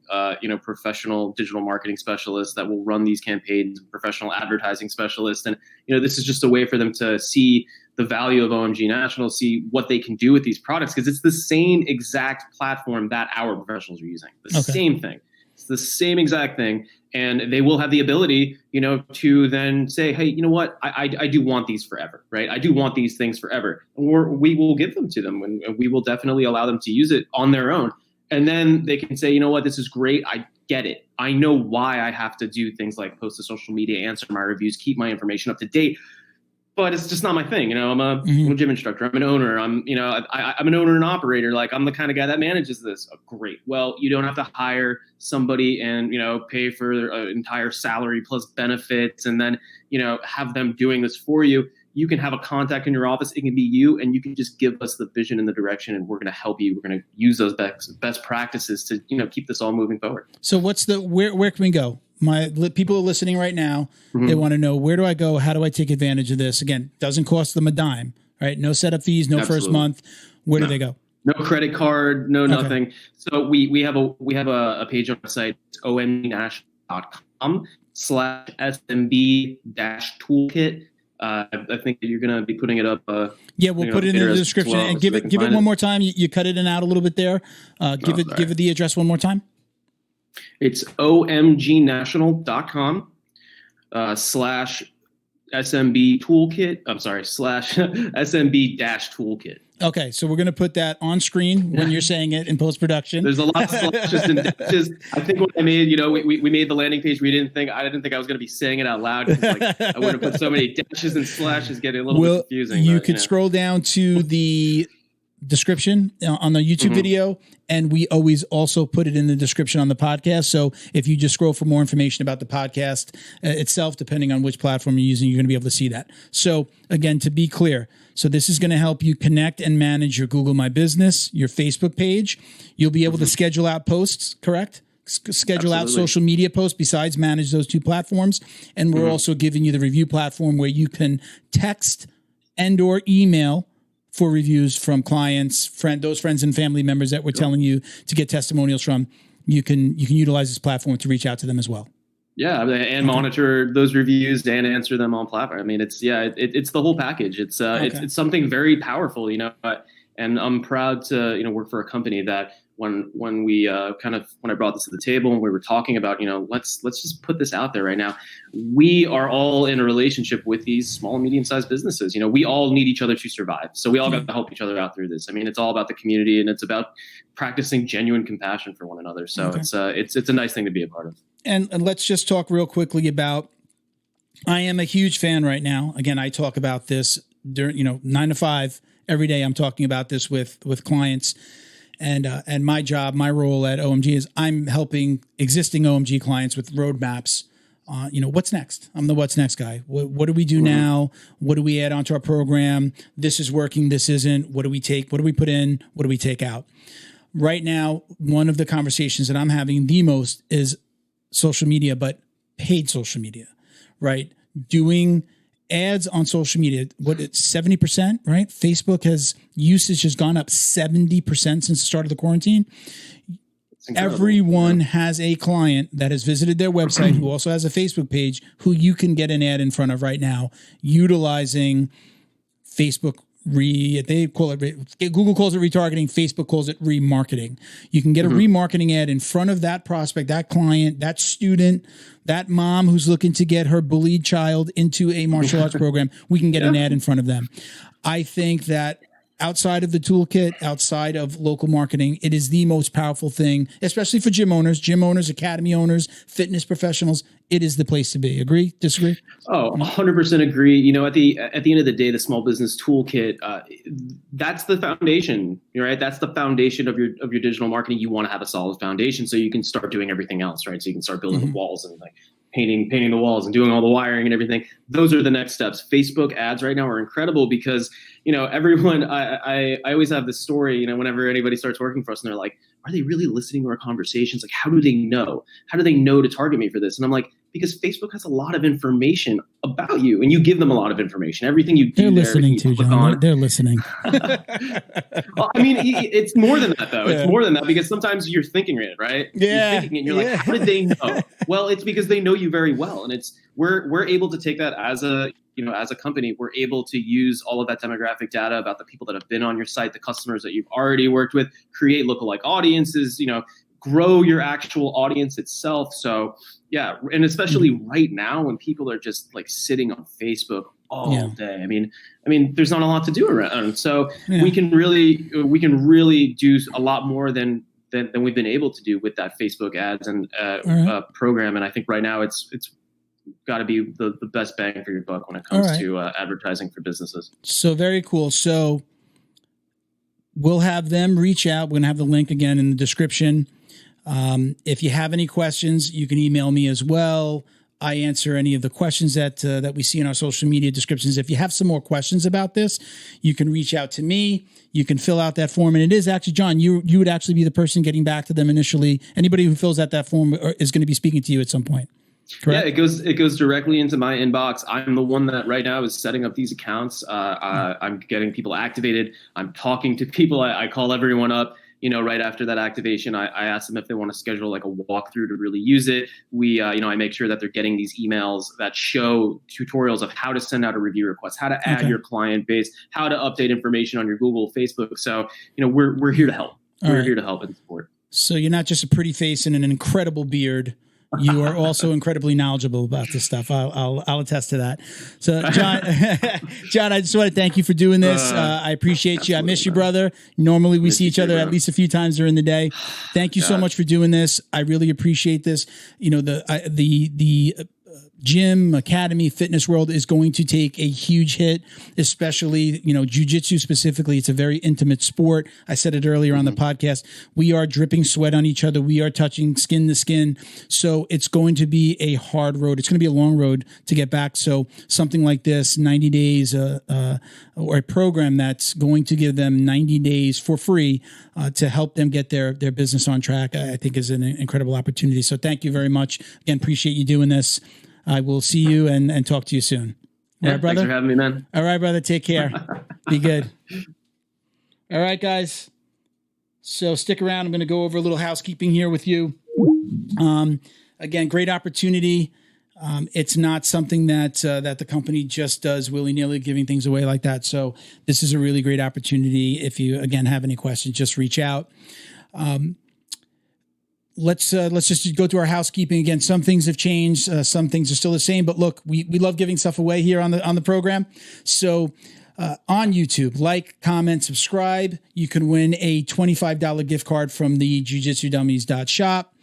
professional digital marketing specialists that will run these campaigns, professional advertising specialists. And, this is just a way for them to see the value of OMG National, see what they can do with these products, because it's the same exact platform that our professionals are using. The same thing. It's the same exact thing. And they will have the ability, to then say, hey, you know what? I do want these forever, right? I do want these things forever. Or we will give them to them, and we will definitely allow them to use it on their own. And then they can say, you know what? This is great. I get it. I know why I have to do things like post to social media, answer my reviews, keep my information up to date. But it's just not my thing. I'm a gym instructor. I'm an owner. I'm an owner and operator. Like, I'm the kind of guy that manages this. Oh, great. Well, you don't have to hire somebody and, pay for their entire salary plus benefits and then, have them doing this for you. You can have a contact in your office. It can be you, and you can just give us the vision and the direction, and we're going to help you. We're going to use those best practices to, keep this all moving forward. So where can we go? My people are listening right now. They want to know, where do I go? How do I take advantage of this? Again, doesn't cost them a dime, right? No setup fees, no first month. Where do they go? No credit card, no nothing. So we have a page on our site, omgnational.com/SMB-toolkit. I think that you're going to be putting it up. We'll put it in the description, and give it one more time. You cut it in out a little bit there. Give it the address one more time. It's omgnational.com /SMB toolkit. I'm sorry, /SMB-toolkit. Okay, so we're going to put that on screen when you're saying it in post-production. There's a lot of slashes and dashes. I think when I made, we made the landing page, I didn't think I was going to be saying it out loud. I would have put so many dashes and slashes, getting a little bit confusing. You could scroll down to the description on the YouTube video, and we always also put it in the description on the podcast. So if you just scroll for more information about the podcast itself, depending on which platform you're using, you're going to be able to see that. So again, to be clear, so this is going to help you connect and manage your Google My Business, your Facebook page. You'll be able to schedule out posts, correct? schedule out Absolutely. social media posts besides manage those 2 platforms. And we're also giving you the review platform where you can text and or email for reviews from clients, those friends and family members that we're telling you to get testimonials from. You can utilize this platform to reach out to them as well. Yeah, and monitor those reviews and answer them on platform. I mean, it's the whole package. It's something very powerful, and I'm proud to work for a company that when I brought this to the table and we were talking about let's just put this out there right now. We are all in a relationship with these small and medium sized businesses. We all need each other to survive, so we all got to help each other out through this. I mean, it's all about the community and it's about practicing genuine compassion for one another. So it's a nice thing to be a part of. And let's just talk real quickly about. I am a huge fan right now. Again, I talk about this during 9 to 5 every day. I'm talking about this with clients. And my job, my role at OMG is I'm helping existing OMG clients with roadmaps. What's next? I'm the what's next guy. What do we do now? What do we add onto our program? This is working. This isn't. What do we take? What do we put in? What do we take out? Right now, one of the conversations that I'm having the most is social media, but paid social media, right? Doing ads on social media, it's 70%, right? Facebook usage has gone up 70% since the start of the quarantine. Everyone has a client that has visited their website who also has a Facebook page who you can get an ad in front of right now utilizing Facebook Google calls it retargeting. Facebook calls it remarketing. You can get a remarketing ad in front of that prospect, that client, that student, that mom who's looking to get her bullied child into a martial arts program. We can get an ad in front of them. I think that outside of the toolkit, outside of local marketing, it is the most powerful thing, especially for gym owners, academy owners, fitness professionals. It is the place to be. Agree? Disagree? Oh, 100% agree. At the end of the day, the small business toolkit, that's the foundation, right? That's the foundation of your digital marketing. You want to have a solid foundation so you can start doing everything else, right? So you can start building the walls and painting the walls and doing all the wiring and everything. Those are the next steps. Facebook ads right now are incredible because, everyone, I always have this story, whenever anybody starts working for us and they're like, are they really listening to our conversations? Like, how do they know? How do they know to target me for this? And I'm like, because Facebook has a lot of information about you and you give them a lot of information. Everything you do, they're listening to John. They're listening. Well, I mean, it's more than that though. It's more than that because sometimes you're thinking it, right? Yeah. You're thinking it and you're like, how did they know? Well, it's because they know you very well. And we're able to take that as a company, we're able to use all of that demographic data about the people that have been on your site, the customers that you've already worked with, create lookalike audiences, grow your actual audience itself. So yeah. And especially right now when people are just like sitting on Facebook all day. I mean, there's not a lot to do around. So we can really do a lot more than we've been able to do with that Facebook ads and program. And I think right now it's got to be the best bang for your buck when it comes to advertising for businesses. So very cool. So we'll have them reach out. We're going to have the link again in the description. If you have any questions, you can email me as well. I answer any of the questions that we see in our social media descriptions. If you have some more questions about this, you can reach out to me. You can fill out that form. And it is actually, John, you would actually be the person getting back to them initially. Anybody who fills out that form is going to be speaking to you at some point. Correct? Yeah, it goes directly into my inbox. I'm the one that right now is setting up these accounts. I'm getting people activated. I'm talking to people. I call everyone up. Right after that activation, I ask them if they want to schedule like a walkthrough to really use it. I make sure that they're getting these emails that show tutorials of how to send out a review request, how to add your client base, how to update information on your Google, Facebook. So, we're here to help. We're here to help and support. So you're not just a pretty face and an incredible beard. You are also incredibly knowledgeable about this stuff. I'll attest to that. So, John, I just want to thank you for doing this. I appreciate you. I miss you, brother. Normally, we see each other at least a few times during the day. Thank you so much for doing this. I really appreciate this. The gym, academy, fitness world is going to take a huge hit, especially, jiu-jitsu specifically. It's a very intimate sport. I said it earlier on the podcast. We are dripping sweat on each other. We are touching skin to skin. So it's going to be a hard road. It's going to be a long road to get back. So something like this, 90 days, or a program that's going to give them 90 days for free to help them get their business on track, I think is an incredible opportunity. So thank you very much. Again, appreciate you doing this. I will see you and talk to you soon. All right, brother. Thanks for having me, man. All right, brother. Take care. Be good. All right, guys. So stick around. I'm going to go over a little housekeeping here with you. Again, great opportunity. It's not something that the company just does willy-nilly, giving things away like that. So this is a really great opportunity. If you, again, have any questions, just reach out. Let's just go through our housekeeping again. Some things have changed. Some things are still the same, but look, we love giving stuff away here on the program. So, on YouTube, like, comment, subscribe. You can win a $25 gift card from the ju-jitsu-dummies.shop.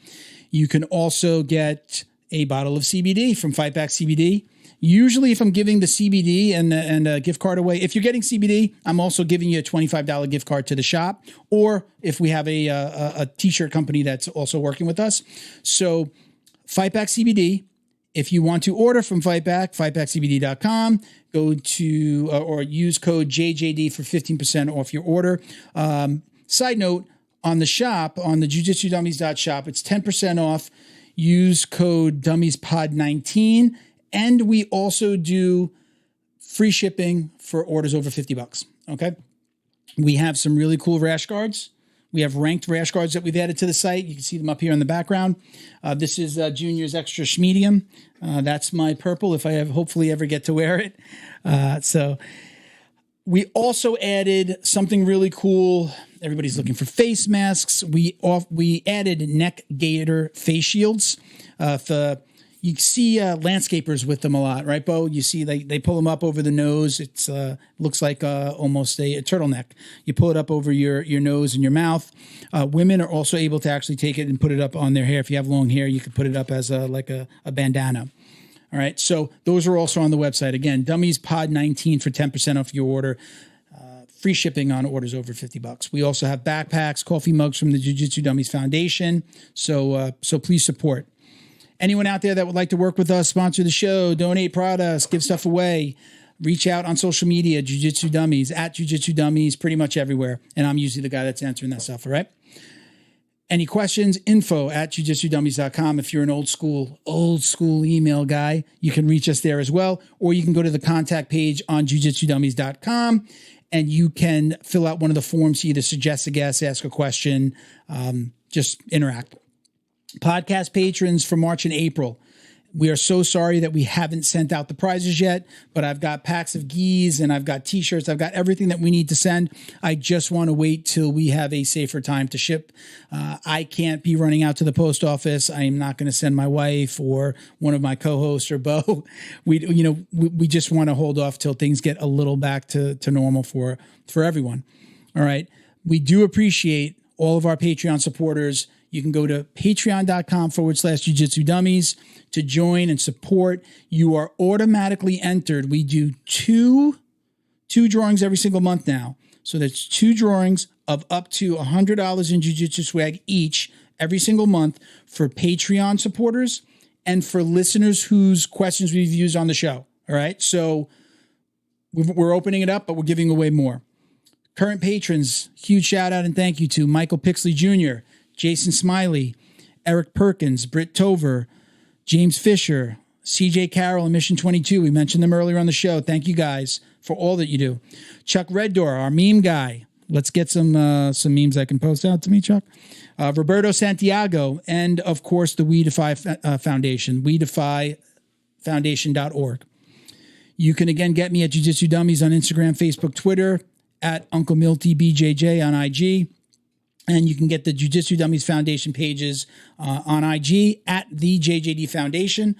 You can also get a bottle of CBD from Fight Back CBD. Usually if I'm giving the CBD and a gift card away, if you're getting CBD, I'm also giving you a $25 gift card to the shop, or if we have a t-shirt company that's also working with us. So Fight Back CBD, if you want to order from Fight Back, fightbackcbd.com, go to or use code JJD for 15% off your order. Side note, on the shop, on the ju-jitsu-dummies.shop, it's 10% off. Use code DummiesPod19. And we also do free shipping for orders over $50. Okay. We have some really cool rash guards. We have ranked rash guards that we've added to the site. You can see them up here in the background. This is Junior's Extra Schmedium. That's my purple if I hopefully ever get to wear it. So we also added something really cool. Everybody's looking for face masks. We added neck gaiter face shields. You see landscapers with them a lot, right, Bo? You see they pull them up over the nose. It's looks like almost a turtleneck. You pull it up over your nose and your mouth. Women are also able to actually take it and put it up on their hair. If you have long hair, you can put it up as a bandana. All right, so those are also on the website. Again, DummiesPod19 for 10% off your order. Free shipping on orders over $50. We also have backpacks, coffee mugs from the Jiu-Jitsu Dummies Foundation. So please support. Anyone out there that would like to work with us, sponsor the show, donate products, give stuff away, reach out on social media, Jiu-Jitsu Dummies, at Jiu-Jitsu Dummies, pretty much everywhere. And I'm usually the guy that's answering that stuff, all right? Any questions, info@jiu-jitsu-dummies.com. If you're an old school email guy, you can reach us there as well. Or you can go to the contact page on jiu-jitsu-dummies.com and you can fill out one of the forms to either suggest a guest, ask a question, just interact. Podcast patrons for March and April. We are so sorry that we haven't sent out the prizes yet, but I've got packs of gis and I've got t-shirts. I've got everything that we need to send. I just want to wait till we have a safer time to ship. I can't be running out to the post office. I am not going to send my wife or one of my co-hosts or Bo. We just want to hold off till things get a little back to normal for everyone. All right. We do appreciate all of our Patreon supporters. You can go to patreon.com/Jiu-Jitsu Dummies to join and support. You are automatically entered. We do two drawings every single month now. So that's 2 drawings of up to $100 in Jiu-Jitsu swag each every single month for Patreon supporters and for listeners whose questions we've used on the show. All right. So we're opening it up, but we're giving away more. Current patrons, huge shout out and thank you to Michael Pixley Jr., Jason Smiley, Eric Perkins, Britt Tover, James Fisher, CJ Carroll, and Mission 22. We mentioned them earlier on the show. Thank you guys for all that you do. Chuck Reddoor, our meme guy. Let's get some memes I can post out to me, Chuck. Roberto Santiago, and of course the We Defy Foundation, wedefyfoundation.org. You can again get me at Jiu-Jitsu Dummies on Instagram, Facebook, Twitter, at Uncle Milty BJJ on IG. And you can get the Jiu-Jitsu Dummies Foundation pages on IG at the JJD Foundation,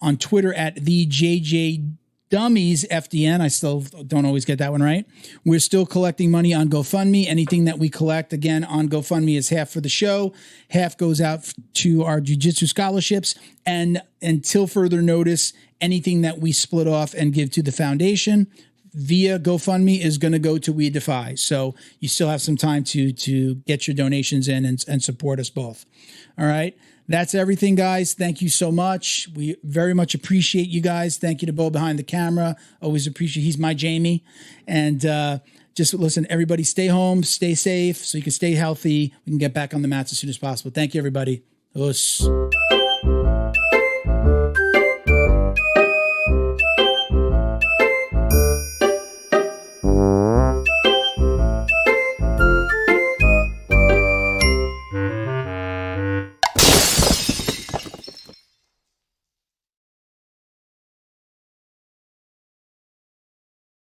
on Twitter at the JJD Dummies, FDN. I still don't always get that one right. We're still collecting money on GoFundMe. Anything that we collect, again, on GoFundMe is half for the show. Half goes out to our jiu-jitsu scholarships. And until further notice, anything that we split off and give to the foundation via GoFundMe is going to go to We Defy. So you still have some time to get your donations in and support us both. All right. That's everything, guys. Thank you so much. We very much appreciate you guys. Thank you to Bo behind the camera. Always appreciate. He's my Jamie. And just listen, everybody stay home, stay safe so you can stay healthy. We can get back on the mats as soon as possible. Thank you, everybody. Us.